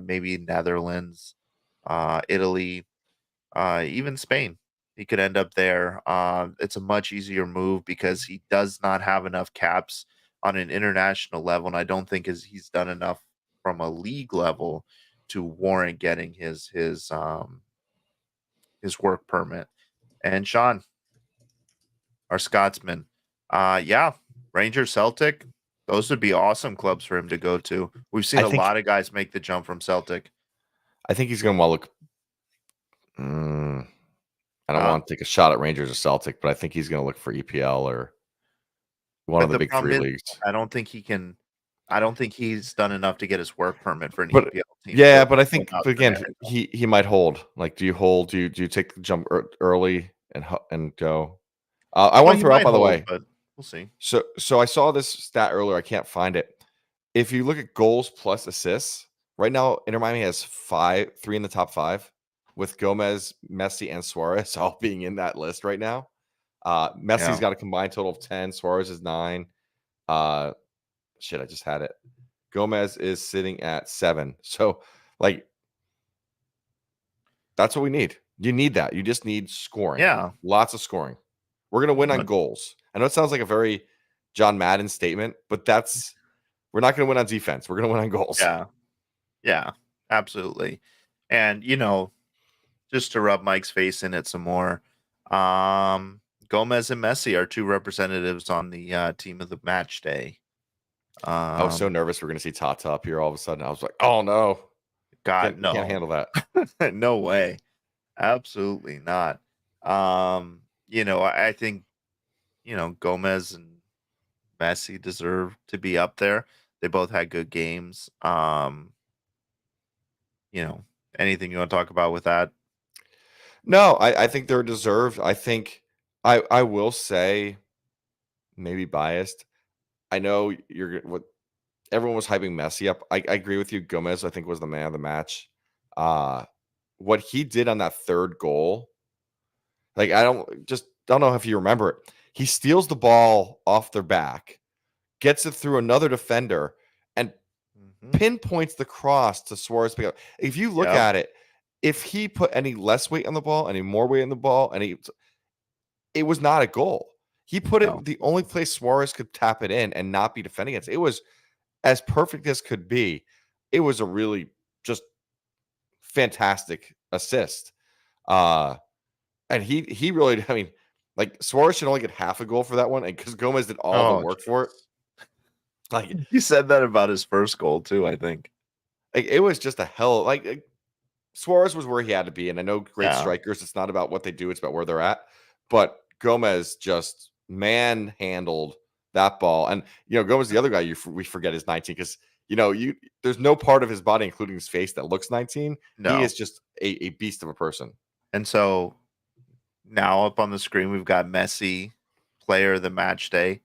maybe Netherlands, Italy, even Spain. He could end up there. It's a much easier move because he does not have enough caps on an international level, and I don't think he's done enough from a league level to warrant getting his work permit. And Sean, our Scotsman, yeah, Rangers, Celtic, those would be awesome clubs for him to go to. We've seen I a think lot of guys make the jump from Celtic. I think he's going to want to look. I don't Uh, want to take a shot at Rangers or Celtic, but I think he's going to look for EPL or one of but the the big problem three is, leagues. I don't think he can. I don't think he's done enough to get his work permit for an But EPL team yeah, to but I go think, out but to again, America. he might hold. Like, do you hold? Do you take the jump early and go? I Well, want to he throw out, might by the hold, way. but we'll see. So I saw this stat earlier. I can't find it. If you look at goals plus assists, right now Inter Miami has three in the top five, with Gomez, Messi, and Suarez all being in that list right now. Messi's Yeah, got a combined total of 10. Suarez is 9. Uh, I just had it. Gomez is sitting at 7. So, like, that's what we need. You need that. You just need scoring. yeah, Lots of scoring. We're gonna win on but goals. I know it sounds like a very John Madden statement, but we're not gonna win on defense. We're gonna win on goals. yeah, yeah, absolutely. And just to rub Mike's face in it some more, Gomez and Messi are two representatives on the team of the match day. I was so Um, nervous we're gonna see Tata up here all of a sudden. I was like, oh no, God, can't no, handle that. no way, absolutely not. I think Gomez and Messi deserve to be up there. They both had good games. You know, anything you want to talk about with that? No, I think they're deserved. I think I will say, maybe biased. I know what everyone was hyping Messi up. I agree with you. Gomez, I think, was the man of the match. Uh, what he did on that third goal, like, don't know if you remember it. He steals the ball off their back, gets it through another defender, and Hmm. pinpoints the cross to Suarez. If you look Yep. at it, if he put any less weight on the ball, any more weight on the ball, it was not a goal. He put No. it the only place Suarez could tap it in and not be defending it. It was as perfect as could be. It was a really just fantastic assist. Uh and he really, I mean, like, Suarez should only get half a goal for that one, and because Gomez did all the Oh, work for it. Like, you said that about his first goal too, I think. it was just a hell. Suarez was where he had to be, and I know great Yeah. strikers, it's not about what they do, it's about where they're at. But Gomez just manhandled that ball, and Gomez, the other guy we forget is 19, because there's no part of his body, including his face, that looks 19. He No. is just a beast of a person. And so now up on the screen we've got Messi, player of the match day.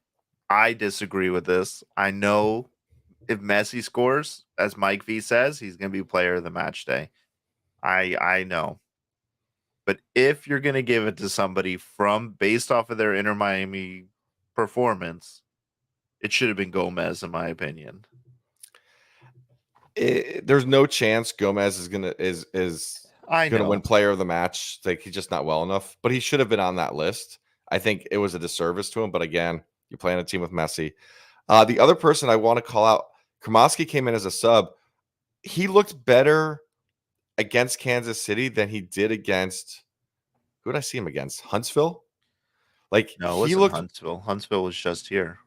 I disagree with this. I know if Messi scores, as Mike V says, he's going to be player of the match day. I know. But if you're going to give it to somebody from based off of their Inter Miami performance, it should have been Gomez, in my opinion. There's no chance Gomez is I gonna win know. player of the match. Like, he's just not well enough. But he should have been on that list. I think it was a disservice to him. But again, you play on a team with Messi. The other person I want to call out, Kromoski came in as a sub. He looked better against Kansas City than he did against, who did I see him against? Huntsville. Like, No, it he wasn't looked. Huntsville. Huntsville was just here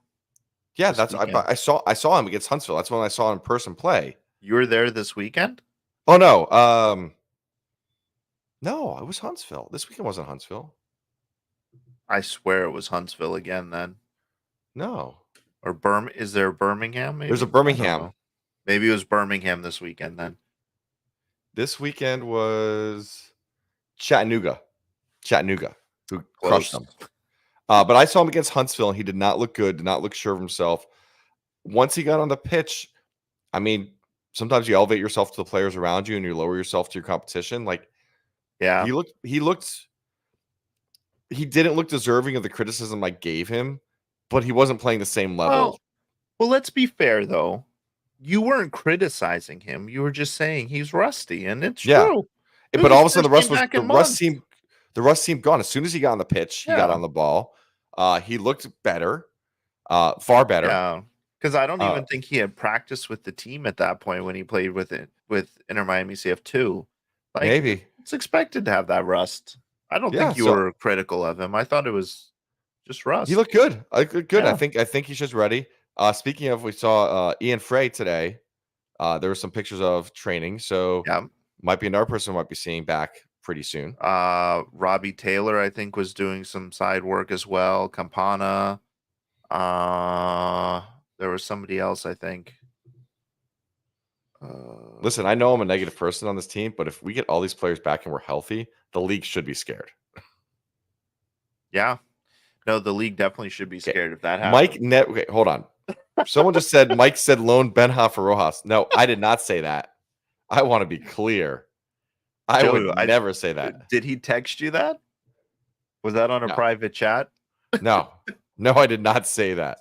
Yeah, this that's weekend. I saw him against Huntsville. That's when I saw him in person play. You were there this weekend? Oh no, no, it was Huntsville. This weekend wasn't Huntsville. I swear it was Huntsville again then. No, Or is there Birmingham there's a maybe? I don't Birmingham. know. Maybe it was Birmingham this weekend then. This weekend was Chattanooga, who crushed Close. them. But I saw him against Huntsville, and he did not look good, did not look sure of himself. Once he got on the pitch, I mean, sometimes you elevate yourself to the players around you and you lower yourself to your competition. Like Yeah. he didn't look deserving of the criticism I gave him, but he wasn't playing the same level. Well, let's be fair though. You weren't criticizing him. You were just saying he's rusty, and it's true. It was But all his of a sudden, first game back in months. the rust seemed gone. As soon as he got on the pitch, he got Yeah. on the ball. He looked better, far better. Yeah, because I don't even think he had practiced with the team at that point when he played with Inter Miami CF2. Like, Maybe. it's expected to have that rust. I don't Yeah, think you so- were critical of him. I thought it was just rust. He looked good. Good. Yeah. I think he's just ready. Speaking of, we saw Ian Frey today. There were some pictures of training, so Yeah. might be another person we might be seeing back pretty soon. Robbie Taylor, I think, was doing some side work as well. Campana. There was somebody else, I think. Listen, I know I'm a negative person on this team, but if we get all these players back and we're healthy, the league should be scared. Yeah. No, the league definitely should be scared if that happens. Okay, hold on. Someone just said Mike said loan Benha for Rojas. No, I did not say that. I want to be clear. I would never say that. Did he text you that? Was that on a private chat? No, I did not say that.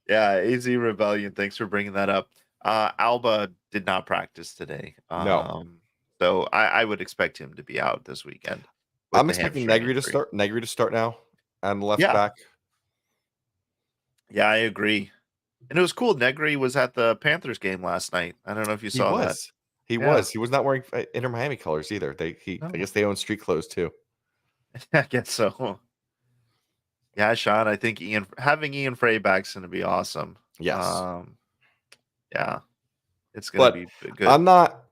Yeah, AZ Rebellion. Thanks for bringing that up. Alba did not practice today. No. So I would expect him to be out this weekend. I'm expecting Negri to start now on the left back. Yeah, I agree. And it was cool. Negri was at the Panthers game last night. I don't know if you saw that. He was. He was not wearing Inter Miami colors either. I guess they own street clothes too. I guess so. Yeah, Sean, I think having Ian Frey back's going to be awesome. Yes. Yeah. It's going to be good. I'm not.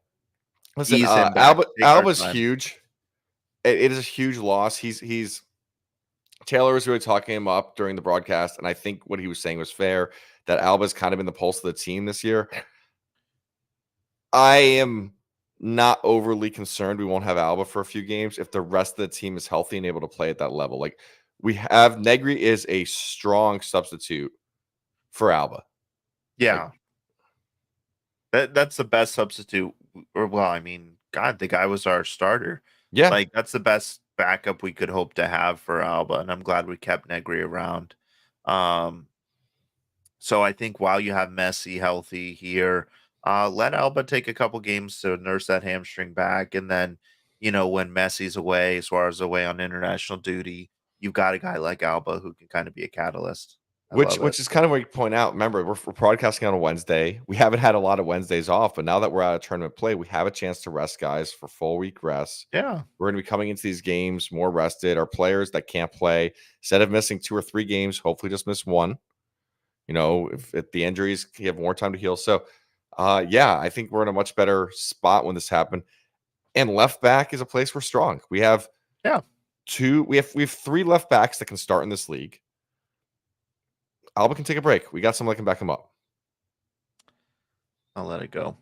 Listen, Alba's huge. It is a huge loss. Taylor was really talking him up during the broadcast, and I think what he was saying was fair, that Alba's kind of been the pulse of the team this year. I am not overly concerned we won't have Alba for a few games if the rest of the team is healthy and able to play at that level. Like, we have Negri is a strong substitute for Alba. Yeah. That's the best substitute. Or, well, I mean, God, the guy was our starter. Yeah. Like, that's the best backup we could hope to have for Alba, and I'm glad we kept Negri around. So I think while you have Messi healthy here, let Alba take a couple games to nurse that hamstring back, and then, when Messi's away, Suarez away on international duty, you've got a guy like Alba who can kind of be a catalyst. Which is kind of what you point out. Remember, we're broadcasting on a Wednesday. We haven't had a lot of Wednesdays off, but now that we're out of tournament play, we have a chance to rest guys for full week rests. Yeah. We're going to be coming into these games more rested. Our players that can't play, instead of missing 2 or 3 games, hopefully just miss 1. If the injuries, you have more time to heal. So, I think we're in a much better spot when this happened. And left back is a place we're strong. We have 3 left backs that can start in this league. Alba can take a break. We got someone that can back him up. I'll let it go.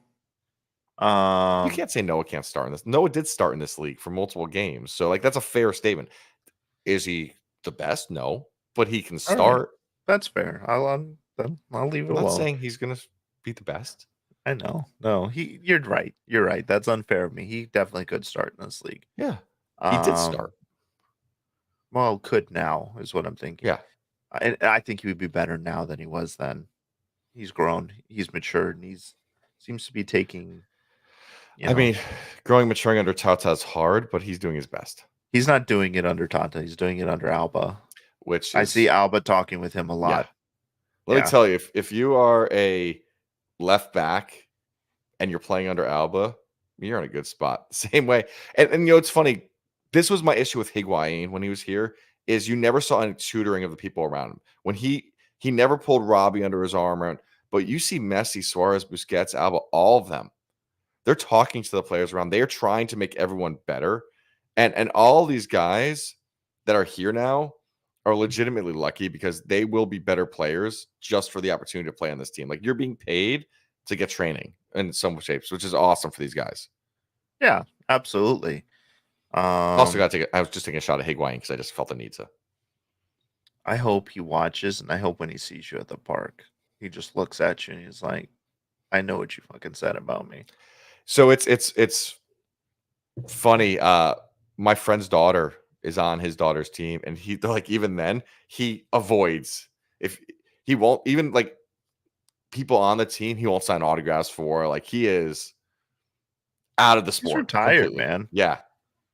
You can't say Noah can't start in this. Noah did start in this league for multiple games. So, that's a fair statement. Is he the best? No. But he can start. Right. That's fair. I'll leave it alone. I'm not saying he's going to be the best. I know. No, you're right. You're right. That's unfair of me. He definitely could start in this league. Yeah. He did start. Well, could now is what I'm thinking. Yeah. And I think he would be better now than he was then. He's grown, he's matured, and seems to be taking. I mean, maturing under Tata is hard, but he's doing his best. He's not doing it under Tata. He's doing it under Alba. I see Alba talking with him a lot. Yeah. Let me tell you, if you are a left back and you're playing under Alba, you're in a good spot. Same way. And it's funny. This was my issue with Higuain when he was here. Is you never saw any tutoring of the people around him. When he never pulled Robbie under his arm, but you see Messi, Suarez, Busquets, Alba, all of them. They're talking to the players around. They are trying to make everyone better. And all these guys that are here now are legitimately lucky because they will be better players just for the opportunity to play on this team. Like, you're being paid to get training in some shapes, which is awesome for these guys. Yeah, absolutely. Also, got to take. I was just taking a shot at Higuain because I just felt the need to. I hope he watches, and I hope when he sees you at the park, he just looks at you and he's like, "I know what you fucking said about me." So it's funny. My friend's daughter is on his daughter's team, and they're like, even then he avoids, if he won't even like people on the team, he won't sign autographs for. Like, he is out of the He's sport retired, completely. man. Yeah,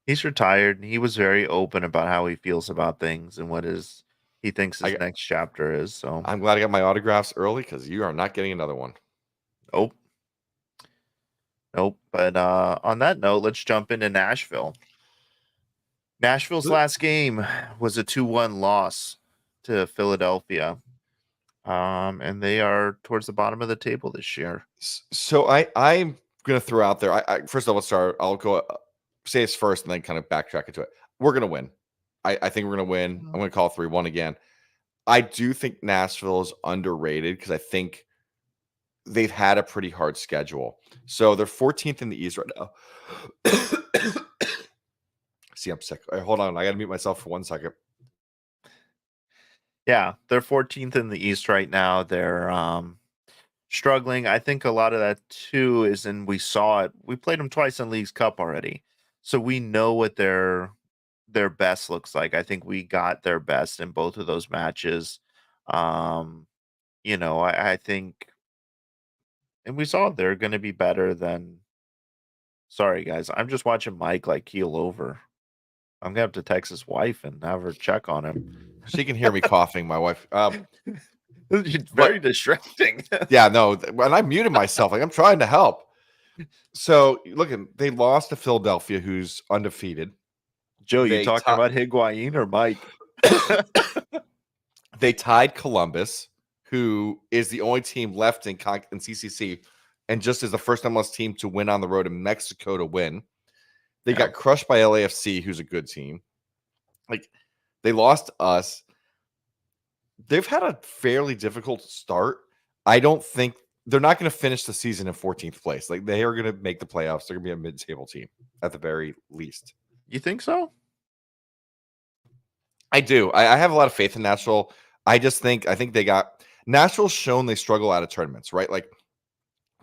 He's retired, and he was very open about how he feels about things and what he thinks his I next chapter is. So, I'm glad I got my autographs early because you are not getting another one. nope, nope. But on that note, let's jump into Nashville. Nashville's last game was a 2-1 loss to Philadelphia. And they are towards the bottom of the table this year. So I'm gonna throw out there. I first of all, let's start. I'll go say this first and then kind of backtrack into it. We're gonna win. I think we're gonna win. I'm gonna call 3-1 again. I do think Nashville is underrated because I think they've had a pretty hard schedule. So they're 14th in the East right now. See, I'm sick. All right, hold on. I got to mute myself for 1 second. Yeah, they're 14th in the East right now. They're struggling. I think a lot of that too is, and we saw it. We played them twice in League's Cup already, so we know what their best looks like. I think we got their best in both of those matches. Um, I think, and we saw they're going to be better than. Sorry, guys, I'm just watching Mike like keel over. I'm gonna have to text his wife and have her check on him. She can hear me coughing, my wife. It's very distracting. Yeah, no, and I muted myself. Like, I'm trying to help. So look, they lost to Philadelphia, who's undefeated. Joe, you They talking about Higuain or Mike? They tied Columbus, who is the only team left in CCC, and just is the first MLS team to win on the road in Mexico to win. They got crushed by LAFC, who's a good team. Like, they lost to us. They've had a fairly difficult start. I don't think they're not going to finish the season in 14th place. Like, they are going to make the playoffs. They're going to be a mid-table team at the very least. You think so? I do. I have a lot of faith in Nashville. I think they got Nashville's shown they struggle out of tournaments, right? Like,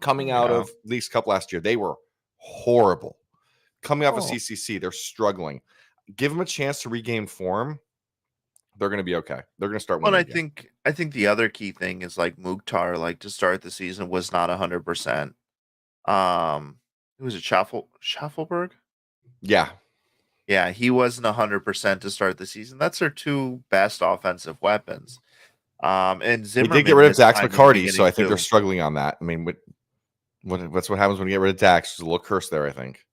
coming out of League's Cup last year, they were horrible. Coming off of CCC, they're struggling. Give them a chance to regain form. They're going to be okay. They're going to start winning. Well, I think the other key thing is like Mukhtar, like to start the season was not 100%. Who was it? Schaffelberg? Yeah. Yeah, he wasn't 100% to start the season. That's their two best offensive weapons. And Zimmerman, they did get rid of Dax time in the McCarty, so I think beginning, they're too. struggling on that. I mean, that's what happens when you get rid of Dax. There's a little curse there, I think.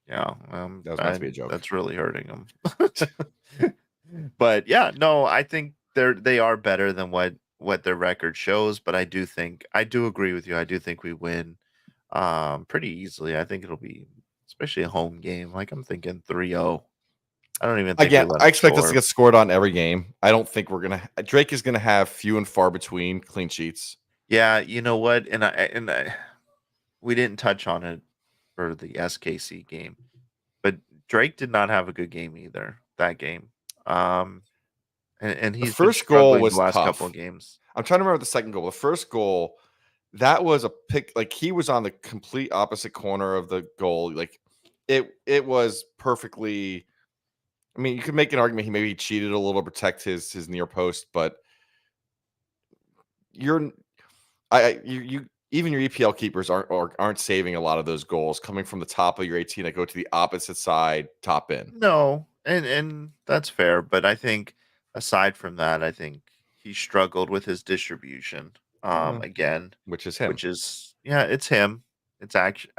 Yeah, That was meant to be a joke. That's really hurting them. But yeah, no, I think they are better than what their record shows. But I do agree with you. I do think we win pretty easily. I think it'll be especially a home game. Like I'm thinking 3-0. I don't even think Again, we let I them expect us to score. get scored on every game. I don't think Drake is gonna have few and far between clean sheets. Yeah, you know what? And we didn't touch on it for the SKC game, but Drake did not have a good game either. That game. And The he's been first goal struggling the was last couple tough. of games. I'm trying to remember the second goal. The first goal, that was a pick. Like, he was on the complete opposite corner of the goal. Like, it was perfectly. I mean, you could make an argument he cheated a little to protect his near post, but you even your EPL keepers aren't saving a lot of those goals coming from the top of your 18 that go to the opposite side, top in. No, and that's fair, but I think aside from that, I think he struggled with his distribution again, Which is him. Yeah, it's him. It's actually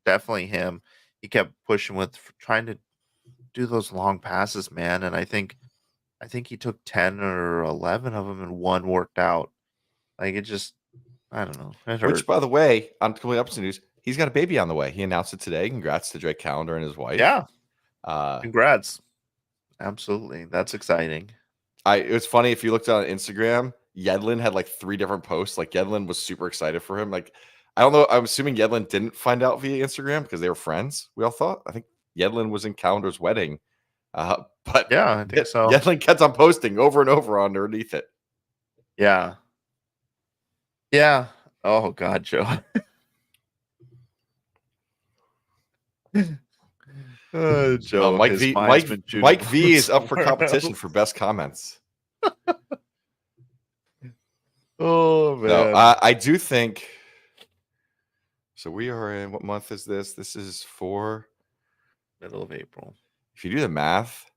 definitely him. He kept pushing with trying to do those long passes, man, and I think he took 10 or 11 of them and one worked out. Like it just I don't know. It hurt. Which, by the way, on complete opposite news, he's got a baby on the way. He announced it today. Congrats to Drake Callender and his wife. Yeah. Congrats. Absolutely. That's exciting. It's funny if you looked on Instagram, Yedlin had like 3 different posts. Like, Yedlin was super excited for him. Like, I don't know. I'm assuming Yedlin didn't find out via Instagram because they were friends. We all thought. I think Yedlin was in Calendar's wedding, but Yeah, I think so. Yedlin kept on posting over and over underneath it. Yeah. Yeah. Oh God, Joe. Joe, Mike his V. mind's been shooting Mike V is up for somewhere competition else. for best comments. Oh No, man. I do think. So we are in what month is this? This is for Middle of April. If you do the math,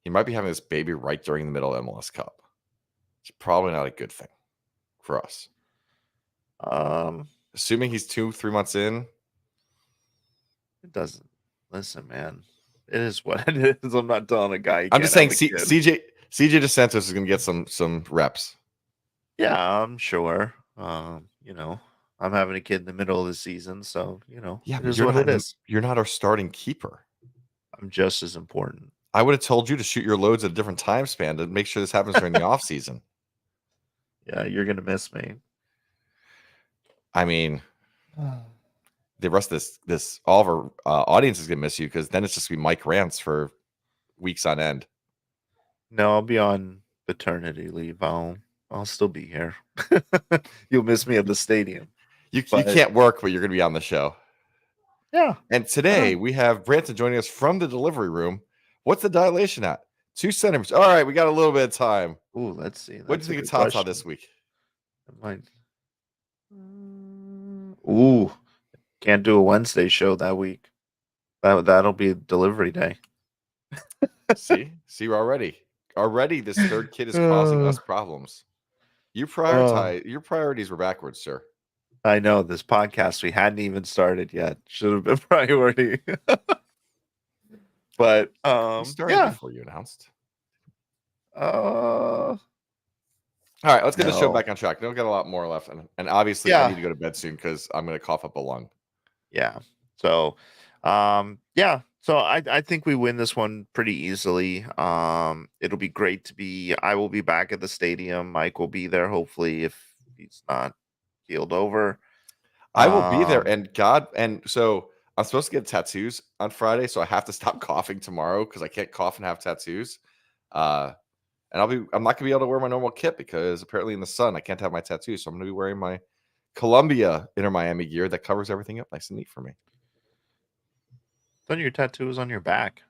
he might be having this baby right during the middle of MLS Cup. It's probably not a good thing for us. Assuming he's 2-3 months in. It doesn't. Listen, man. It is what it is. I'm not telling a guy. I'm just saying CJ DeSantos is going to get some reps. Yeah, I'm sure. I'm having a kid in the middle of the season, so Yeah, it but is what it is. You're not our starting keeper. I'm just as important. I would have told you to shoot your loads at a different time span to make sure this happens during the off season. Yeah, you're gonna miss me. I mean, the rest of this all of our audience is gonna miss you because then it's just gonna be Mike rants for weeks on end. No, I'll be on paternity leave. I'll still be here. You'll miss me at the stadium. You can't work, but you're gonna be on the show. Yeah. And today we have Branton joining us from the delivery room. What's the dilation at? 2 centimeters. All right, we got a little bit of time. Ooh, let's see. What do you think of Tata this week? Ooh, can't do a Wednesday show that week. That'll be delivery day. See already this third kid is causing us problems. You prioritize your priorities were backwards, sir. I know this podcast we hadn't even started yet. Should have been priority. But we started before you announced. All right, let's get the show back on track. We've got a lot more left, and obviously I need to go to bed soon because I'm going to cough up a lung. Yeah. So, So I think we win this one pretty easily. It'll be great to be. I will be back at the stadium. Mike will be there. Hopefully, if he's not keeled over, I will be there. And so I'm supposed to get tattoos on Friday, so I have to stop coughing tomorrow because I can't cough and have tattoos. And I'm not gonna be able to wear my normal kit because apparently in the sun I can't have my tattoos. So I'm gonna be wearing my Columbia Inter Miami gear that covers everything up nice and neat for me. Then your tattoo is on your back.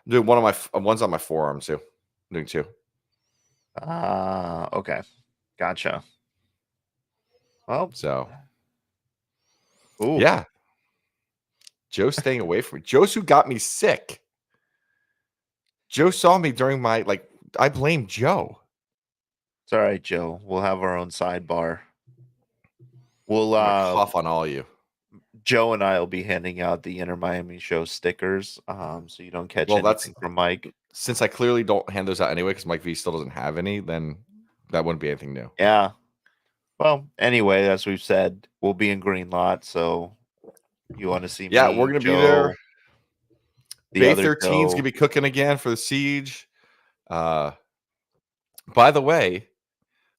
I'm doing one's on my forearm too. I'm doing 2. Okay, gotcha. Well, so ooh. Yeah, Joe's staying away from me. Joe's who got me sick. Joe saw me during my I blame Joe. It's all right, Joe. We'll have our own sidebar. We'll cough on all you. Joe and I will be handing out the Inter Miami show stickers, so you don't catch anything from Mike. Since I clearly don't hand those out anyway, because Mike V still doesn't have any, then that wouldn't be anything new. Yeah. Well, anyway, as we've said, we'll be in Green Lot, so you want to see me? Yeah, we're gonna be there. Bay 13's gonna be cooking again for the Siege. By the way,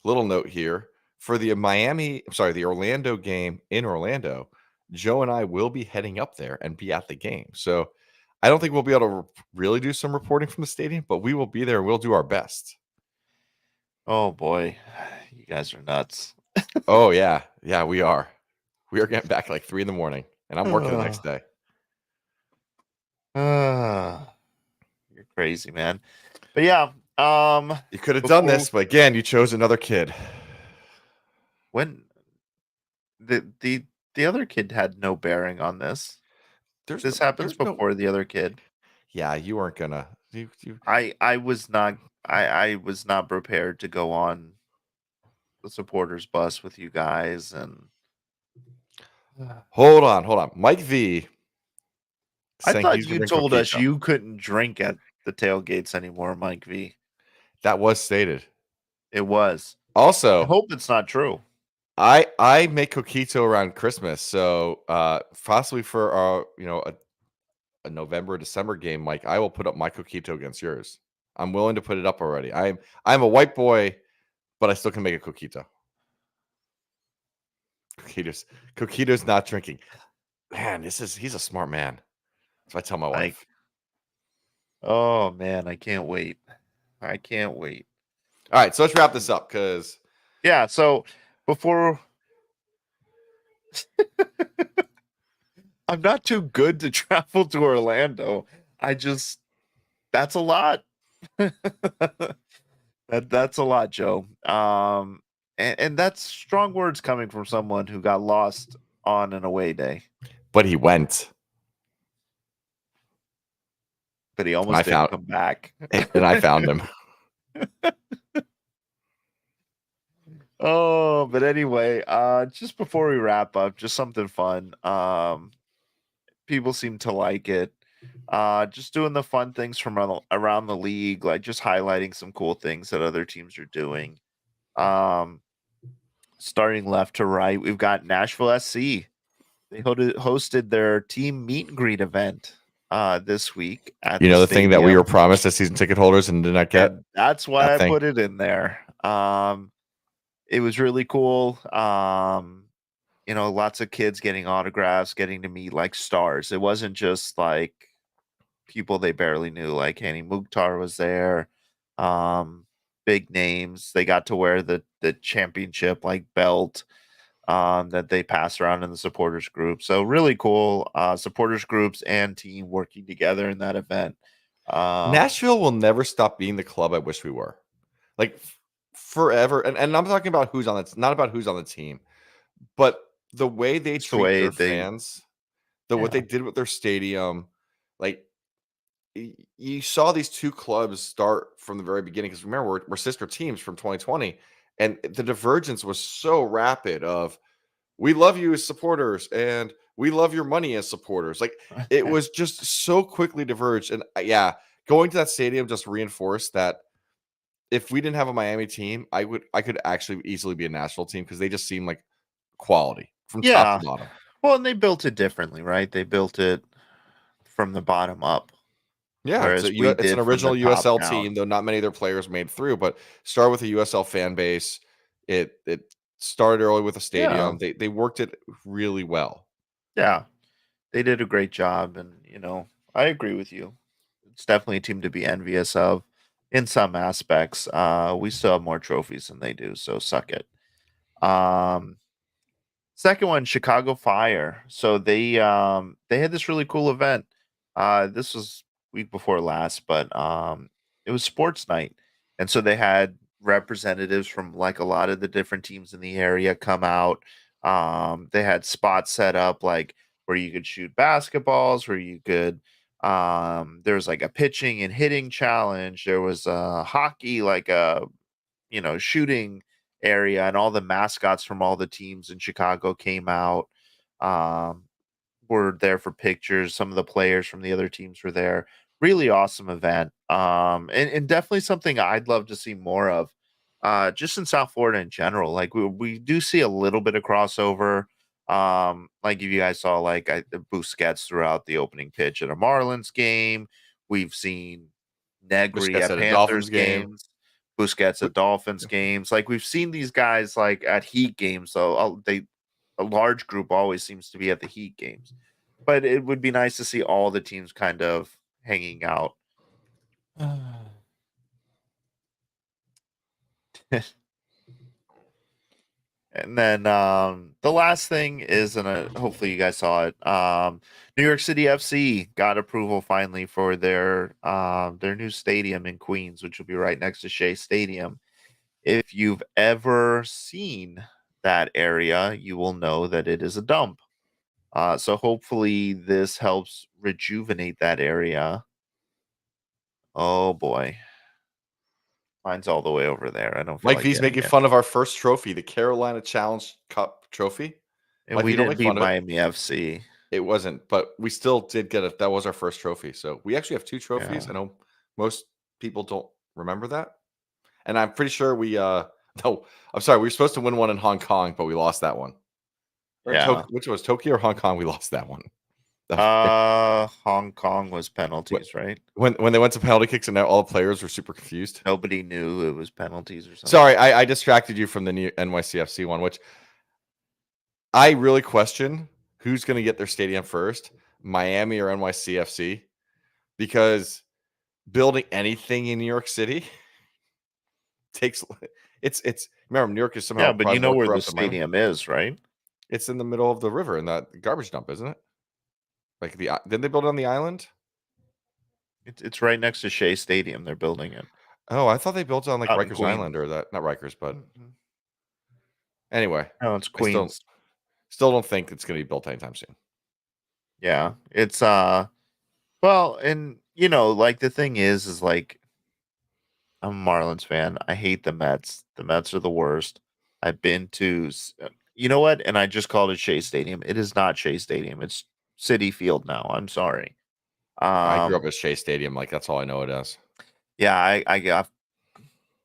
little note here for the Orlando game in Orlando. Joe and I will be heading up there and be at the game. So I don't think we'll be able to really do some reporting from the stadium, but we will be there and we'll do our best. Oh boy, you guys are nuts. Oh yeah, we are. We are getting back at 3 in the morning, and I'm working the next day. You're crazy, man. But yeah, you could have done this, but again, you chose another kid. When the other kid had no bearing on this. This happens before the other kid. Yeah, you weren't gonna. I was not. I was not prepared to go on the supporters bus with you guys. And hold on, Mike V. I thought you told us you couldn't drink at the tailgates anymore, Mike V. That was stated. It was. Also, I hope it's not true. I make coquito around Christmas, so possibly for a November December game, Mike, I will put up my coquito against yours. I'm willing to put it up already. I'm a white boy, but I still can make a coquito. Coquito's not drinking. Man, he's a smart man. That's what I tell my Like, wife. oh man, I can't wait. I can't wait. All right, so let's wrap this up because Yeah, so before I'm not too good to travel to Orlando. That's a lot. That's a lot, Joe. And that's strong words coming from someone who got lost on an away day, but he went. but he And almost didn't come back. and I found him. Oh, but anyway, just before we wrap up, just something fun. People seem to like it. Just doing the fun things from around the league, like just highlighting some cool things that other teams are doing. Um, Starting left to right, we've got Nashville SC. They hosted their team meet and greet event this week at You the know the thing that we stadium, were promised as season ticket holders and did not get? and that's why That I thing. put it in there. It was really cool. Lots of kids getting autographs, getting to meet like stars. It wasn't just like people they barely knew, like Hani Mukhtar was there. Big names. They got to wear the championship like belt that they pass around in the supporters group. So really cool. Supporters groups and team working together in that event. Nashville will never stop being the club I wish we were. Like forever. And I'm talking about who's on it, not about who's on the team, but the way they Just the treat way their they fans, what they yeah. did with their stadium, like you saw these two clubs start from the very beginning. Because remember, we're sister teams from 2020, and the divergence was so rapid. Of we love you as supporters, and we love your money as supporters. Like it was just so quickly diverged. And yeah, going to that stadium just reinforced that if we didn't have a Miami team, I could actually easily be a Nashville team because they just seem like quality from top Yeah. to bottom. Well, and they built it differently, right? They built it from the bottom up, Yeah, whereas we it's an did from the original top USL down. team, though not many of their players made through, but start with a USL fan base. It started early with a Yeah. stadium. They worked it really well. Yeah. They did a great job, and I agree with you. It's definitely a team to be envious of in some aspects. We still have more trophies than they do, so suck it. Um, Second one, Chicago Fire. So they had this really cool event. This was week before last, but it was sports night. And so they had representatives from like a lot of the different teams in the area come out. They had spots set up like where you could shoot basketballs, where you could there was like a pitching and hitting challenge. There was hockey, like a shooting area, and all the mascots from all the teams in Chicago came out. Um, were there for pictures. Some of the players from the other teams were there. Really awesome event. And definitely something I'd love to see more of. Just in South Florida in general. Like we do see a little bit of crossover. Like if you guys saw like Busquets throughout the opening pitch at a Marlins game. We've seen Negri Busquets at at a Panthers Dolphins game. games. Busquets But at Dolphins games. Like we've seen these guys like at Heat games. So a large group always seems to be at the Heat games. But it would be nice to see all the teams kind of hanging out. And then the last thing is, and hopefully you guys saw it. New York City FC got approval finally for their new stadium in Queens, which will be right next to Shea Stadium. If you've ever seen that area, you will know that it is a dump. So hopefully this helps rejuvenate that area. Oh boy. Mine's all the way over there. I don't feel Mike like V's getting making it. fun of our first trophy, the Carolina Challenge Cup trophy. And Mike we V, don't didn't make beat fun of it. Miami FC. It wasn't, but we still did get it. That was our first trophy. So we actually have two trophies. Yeah. I know most people don't remember that. And I'm pretty sure we no, I'm sorry, we were supposed to win one in Hong Kong, but we lost that one. Or Yeah. Which was Tokyo or Hong Kong? We lost that one. That Hong Kong was penalties, right? when they went to penalty kicks and now all the players were super confused. Nobody knew it was penalties or something. Sorry, I distracted you from the new NYCFC one, which I really question who's going to get their stadium first, Miami or NYCFC, because building anything in New York City takes it's remember New York is somehow Yeah, but you probably know more where the corrupt than Miami. stadium is, right? It's in the middle of the river in that garbage dump, isn't it? Like did they build it on the island? It's right next to Shea Stadium. They're building it Oh, I thought they built it on like out in Rikers Queens. Island or that not Rikers, but anyway, No, it's I still Queens. still don't think it's going to be built anytime soon. Yeah, it's well, and like the thing is like I'm a Marlins fan. I hate the Mets. The Mets are the worst. I've been to, you know what? And I just called it Shea Stadium. It is not Shea Stadium. It's City Field now. I'm sorry. I grew up Um, at Shea Stadium, like that's all I know it as. yeah, I got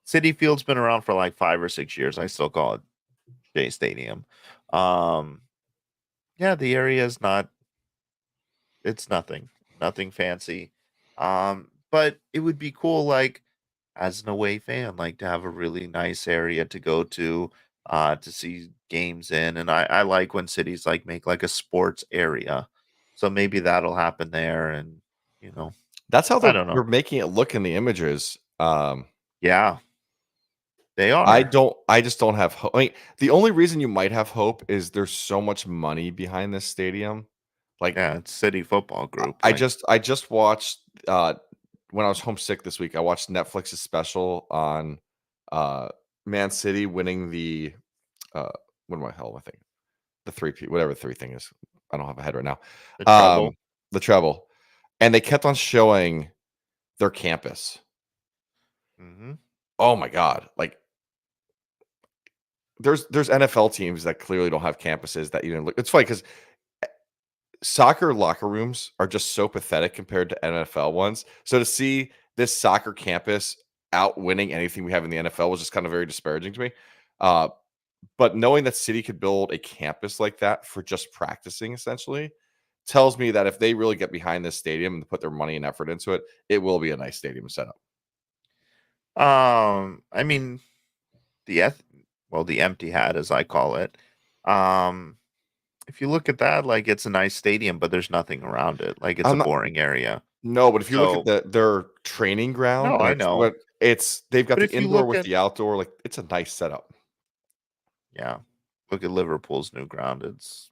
City Field's been around for like 5 or 6 years. I still call it Shea Stadium. Um, yeah, the area is not. It's nothing fancy. But it would be cool, like as an away fan, like to have a really nice area to go to see games in. And I like when cities like make like a sports area. So maybe that'll happen there. And you know, That's how I don't they're know. making it look in the images. Yeah, they are. I just don't have hope. I mean, the only reason you might have hope is there's so much money behind this stadium. Like Yeah, it's City Football Group. Like, I just watched when I was homesick this week, I watched Netflix's special on uh Man City winning the uh what am I hell I think the three P whatever the three thing is. I don't have a head right now. the Um trouble. the treble. And they kept on showing their campus. Hmm. Oh my god. Like there's NFL teams that clearly don't have campuses that even look. It's funny because soccer locker rooms are just so pathetic compared to NFL ones. So to see this soccer campus out winning anything we have in the NFL was just kind of very disparaging to me. Uh, but knowing that City could build a campus like that for just practicing essentially tells me that if they really get behind this stadium and put their money and effort into it, it will be a nice stadium setup. I mean, the well, the empty hat, as I call it. Um, if you look at that, like it's a nice stadium, but there's nothing around it. Like it's a I'm not boring area. no, but if you look at So their training ground no, and I know. it's they've got But the if you indoor look with at the outdoor, like it's a nice setup. yeah, look at Liverpool's new ground. It's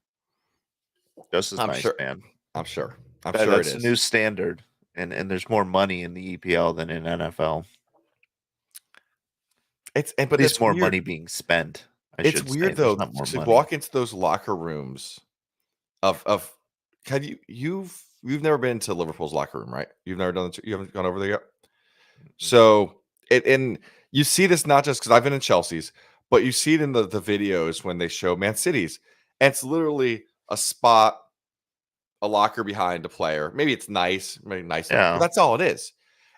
just as I'm nice, sure. man. I'm sure. I'm That, sure it that's the new is. standard. And there's more money in the EPL than in NFL. At But least it's more weird. money being spent, I It's should say. weird There's though not more to money. walk into those locker rooms of have you've never been to Liverpool's locker room, right? You've never done you haven't gone over there yet. Mm-mm. So it and you see this not just because I've been in Chelsea's, but you see it in the videos when they show Man City's, and it's literally a spot, a locker behind a player. Maybe it's nice, maybe nice enough, but Yeah. that's all it is.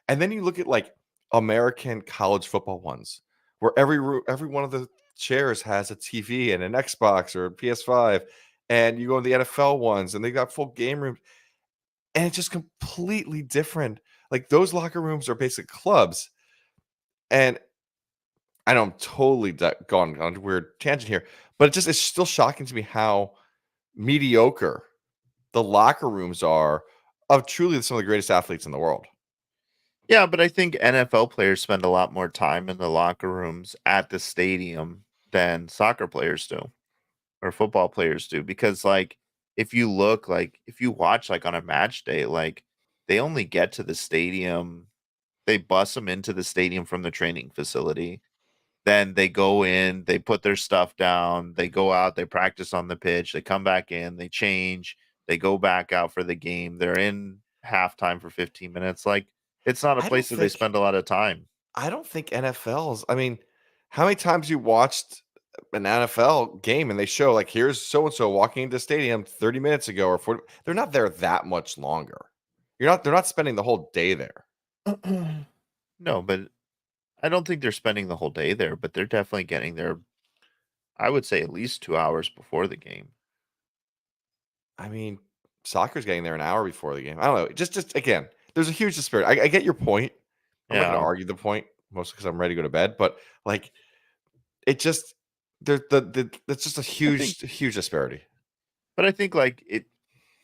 And then you look at like American college football ones, where every one of the chairs has a TV and an Xbox or a PS5, and you go to the NFL ones, and they got full game rooms, and it's just completely different. Like those locker rooms are basic clubs, and I know I'm totally gone on a weird tangent here, but it's still shocking to me how mediocre the locker rooms are of truly some of the greatest athletes in the world. Yeah, but I think NFL players spend a lot more time in the locker rooms at the stadium than soccer players do or football players do because like if you look like if you watch like on a match day like they only get to the stadium, they bus them into the stadium from the training facility. Then they go in, they put their stuff down, they go out, they practice on the pitch, they come back in, they change, they go back out for the game. They're in halftime for 15 minutes. Like it's not a I don't place that they think spend a lot of time. I don't think NFLs. I mean, how many times you watched an NFL game and they show like here's so and so walking into the stadium 30 minutes ago or 40, they're not there that much longer. They're not spending the whole day there. No, but I don't think they're spending the whole day there, but they're definitely getting there, I would say at least 2 hours before the game. I mean, soccer's getting there an hour before the game. I don't know. Just again, there's a huge disparity. I get your point. I'm not going to Yeah. argue the point, mostly because I'm ready to go to bed. But like, it just That's just a I think, huge disparity. but I think like it.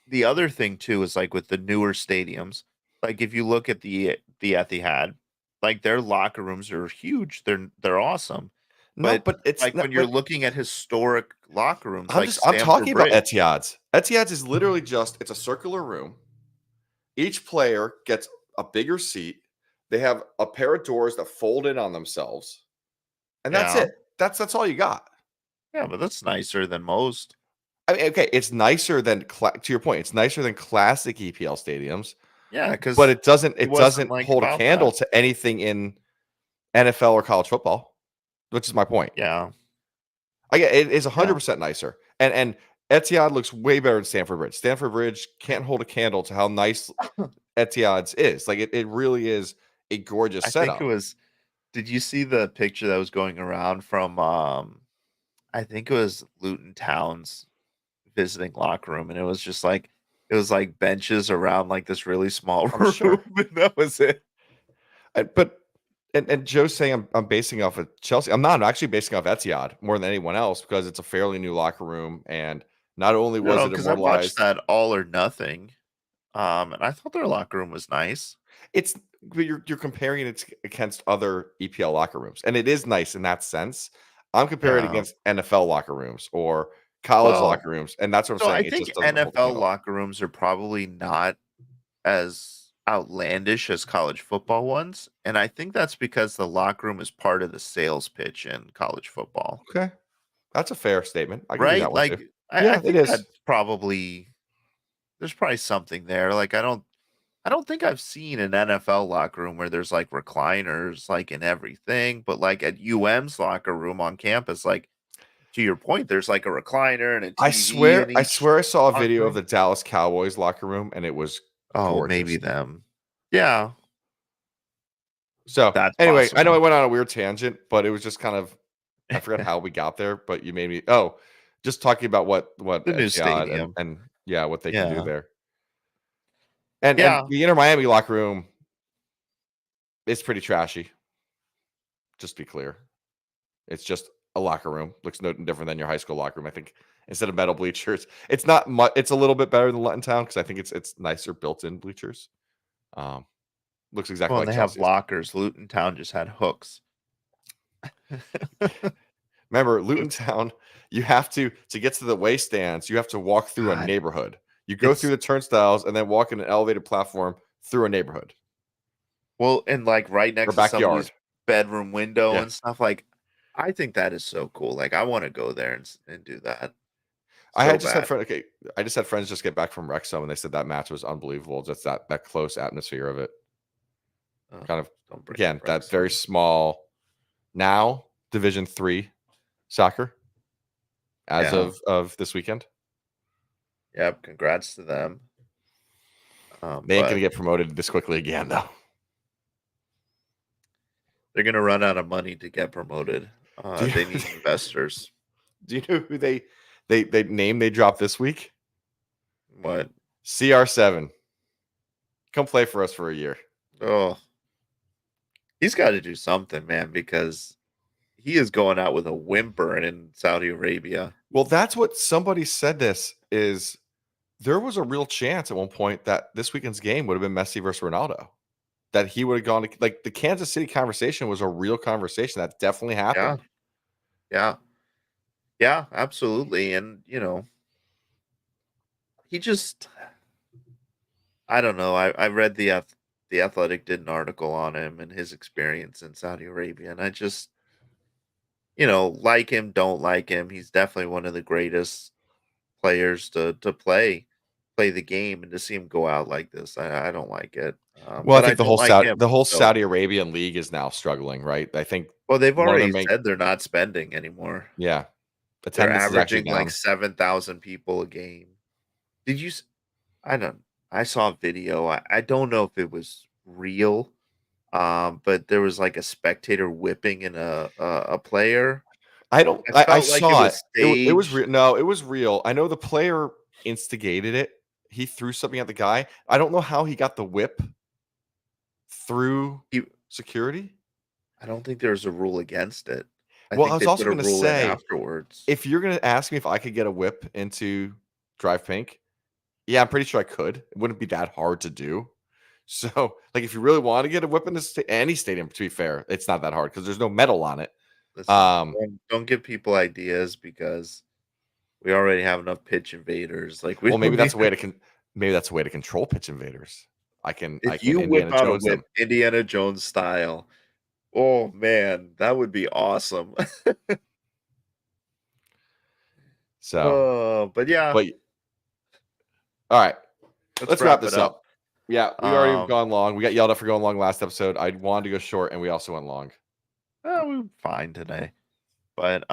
The other thing too is like with the newer stadiums, like if you look at the Etihad, like their locker rooms are huge. They're awesome. No, But but it's like not. when you're But looking at historic locker rooms like I'm talking Stamford about Bridge. Etihad's. Etihad's is literally just it's a circular room. Each player gets a bigger seat. They have a pair of doors that fold in on themselves, and that's Yeah. it. That's all you got. Yeah, but that's nicer than most. I mean, okay, it's nicer than to your point. It's nicer than classic EPL stadiums, Yeah, but because it wasn't doesn't like hold a about candle that. to anything in NFL or college football, which is my point. Yeah. I get it is Yeah. 100% nicer, and Etihad looks way better than Stamford Bridge. Stamford Bridge can't hold a candle to how nice Etihad's is. Like it really is a gorgeous I think it setup. was did you see the picture that was going around from I think it was Luton Town's visiting locker room, and it was like benches around like this really small I'm room, sure, and that was it. but and Joe's saying I'm basing off of Chelsea. I'm not. I'm actually basing off Etihad more than anyone else because it's a fairly new locker room, and not only was No, it because I watched immortalized, that All or Nothing, and I thought their locker room was nice. it's but you're comparing it against other EPL locker rooms, and it is nice in that sense. I'm comparing it Yeah. against NFL locker rooms or college Well, locker rooms, and that's what I'm so I saying. It think just doesn't hold a NFL candle. locker rooms are probably not as outlandish as college football ones, and I think that's because the locker room is part of the sales pitch in college football, Okay, that's a fair statement. I give you that right? one too. Like, I Yeah, it think is. that probably there's probably something there. Like, I don't think I've seen an NFL locker room where there's like recliners like in everything, but like at UM's locker room on campus, like to your point, there's like a recliner and a TV in I each swear I saw a locker video of room. the Dallas Cowboys locker room, and it was Oh, maybe gorgeous. them. Yeah, So that's anyway, I know I possible. went on a weird tangent, but it was just kind of I forgot how we got there, but you made me just talking about what The new Etihad stadium. and yeah, what they can do Yeah. there. And Yeah. the Inter Miami locker room is pretty trashy, just to be clear. It's just a locker room. Looks no different than your high school locker room. I think instead of metal bleachers, it's not much. It's a little bit better than Luton Town because I think it's nicer built-in bleachers. Um, looks exactly Well, and like they have Chelsea's. lockers. Luton Town just had hooks. Remember, Luton Town, you have to get to the way stands, you have to walk through a God, neighborhood. You go through it's the turnstiles and then walk in an elevated platform through a neighborhood well, and like right or next to somebody's backyard. bedroom window Yeah. and stuff. Like, I think that is so cool. Like, I want to go there and do that I so had just had bad. friend okay, I just had friends just get back from Wrexham and they said that match was unbelievable. Just that close atmosphere of it. Ugh, Kind of don't bring up again, that very Wrexham. small now Division 3 soccer as Yeah. of this weekend. Yep. Congrats to them. They ain't gonna But get promoted this quickly again though. they're gonna run out of money to get promoted. Do They you need investors. do you know who they dropped this week? What? CR7. Come play for us for a year. Oh, he's got to do something, man, because he is going out with a whimper in Saudi Arabia. Well, that's what somebody said this is there was a real chance at one point that this weekend's game would have been Messi versus Ronaldo. That he would have gone to like the Kansas City conversation was a real conversation that definitely Yeah. happened. Yeah. Yeah, absolutely. And, he just I don't know. I read the Athletic did an article on him and his experience in Saudi Arabia, and I just, like him, don't like him. He's definitely one of the greatest players to play the game, and to see him go out like this, I don't like it. Well, I But I think don't like him. The whole So, Saudi Arabian league is now struggling, right? I think well, they've one of their already main said they're not spending anymore. yeah, They're attendance is actually averaging like down. 7,000 people a game. Did you? I don't. I saw a video. I don't know if it was real. But there was like a spectator whipping in a player. I I felt like it saw it. was It was staged. real. No, it was real. I know the player instigated it. He threw something at the guy. I don't know how he got the whip through He security. I don't think there's a rule against it. I Well, I think was they also put a going to rule in say, afterwards. if you're going to ask me if I could get a whip into Drive Pink, yeah, I'm pretty sure I could. It wouldn't be that hard to do. So, like, if you really want to get a whip in any stadium, to be fair, it's not that hard because there's no metal on it. Listen, don't give people ideas because we already have enough pitch invaders. Like we Well, maybe don't that's need. a way to maybe that's a way to control pitch invaders. I If can you whip Indiana out a Jones whip them. Indiana Jones style, oh man, that would be awesome. So, But yeah, but all right, let's let's wrap wrap it this up. up. Yeah, we already Um, gone long. We got yelled at for going long last episode. I wanted to go short, and we also went long. we were fine today. But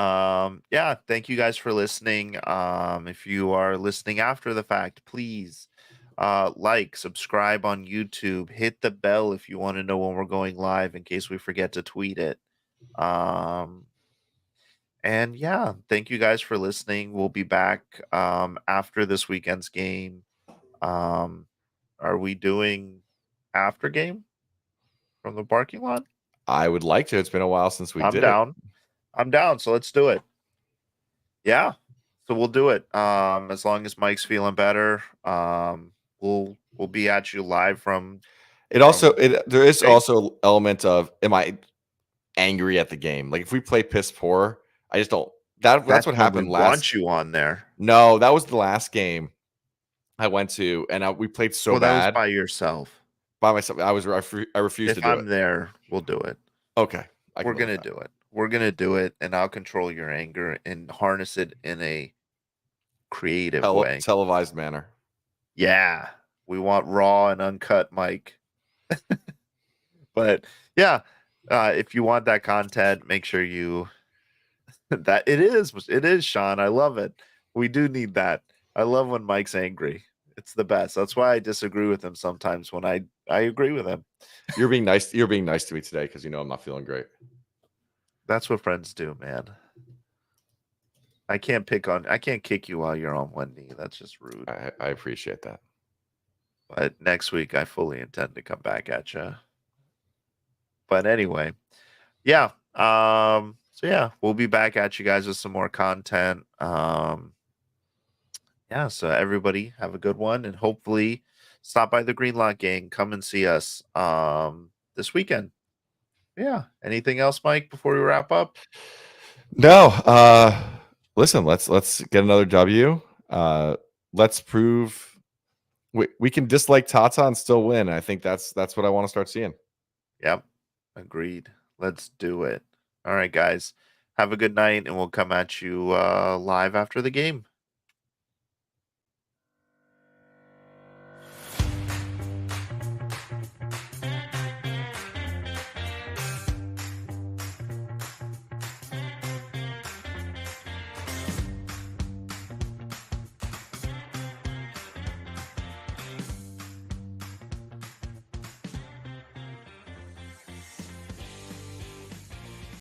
yeah, thank you guys for listening. If you are listening after the fact, please like, subscribe on YouTube, hit the bell if you want to know when we're going live in case we forget to tweet it. Um, and yeah, thank you guys for listening. We'll be back after this weekend's game. Um, are we doing after game from the parking lot? I would like to. It's been a while since we I'm did it. down. I'm down. So let's do it. Yeah. So we'll do it. As long as Mike's feeling better, we'll be at you live from. It also from there is Vegas. also element of, am I angry at the game? Like, if we play piss poor, I just don't. That's That's what when we happened last. want you on there. No, that was the last game I went to, and we played so Well, that was bad by yourself. by myself. I refused to If do I'm it. there, we'll do it. Okay, I We're can live gonna with that. do it. We're gonna do it, and I'll control your anger and harness it in a creative way. Televised manner. Yeah, we want raw and uncut, Mike. But yeah, if you want that content, make sure you that it is, Sean. I love it. We do need that. I love when Mike's angry. It's the best. That's why I disagree with him sometimes when I agree with him. You're being nice. You're being nice to me today because you know I'm not feeling great. That's what friends do, man. I can't kick you while you're on one knee. That's just rude. I appreciate that. But next week I fully intend to come back at you. But anyway, yeah. So yeah, we'll be back at you guys with some more content. Yeah, so everybody have a good one and hopefully stop by the Greenlock Gang. Come and see us this weekend. Yeah. Anything else, Mike, before we wrap up? No. Listen, let's get another W. Let's prove we can dislike Tata and still win. I think that's what I want to start seeing. Yep. Agreed. Let's do it. All right, guys. Have a good night, and we'll come at you live after the game.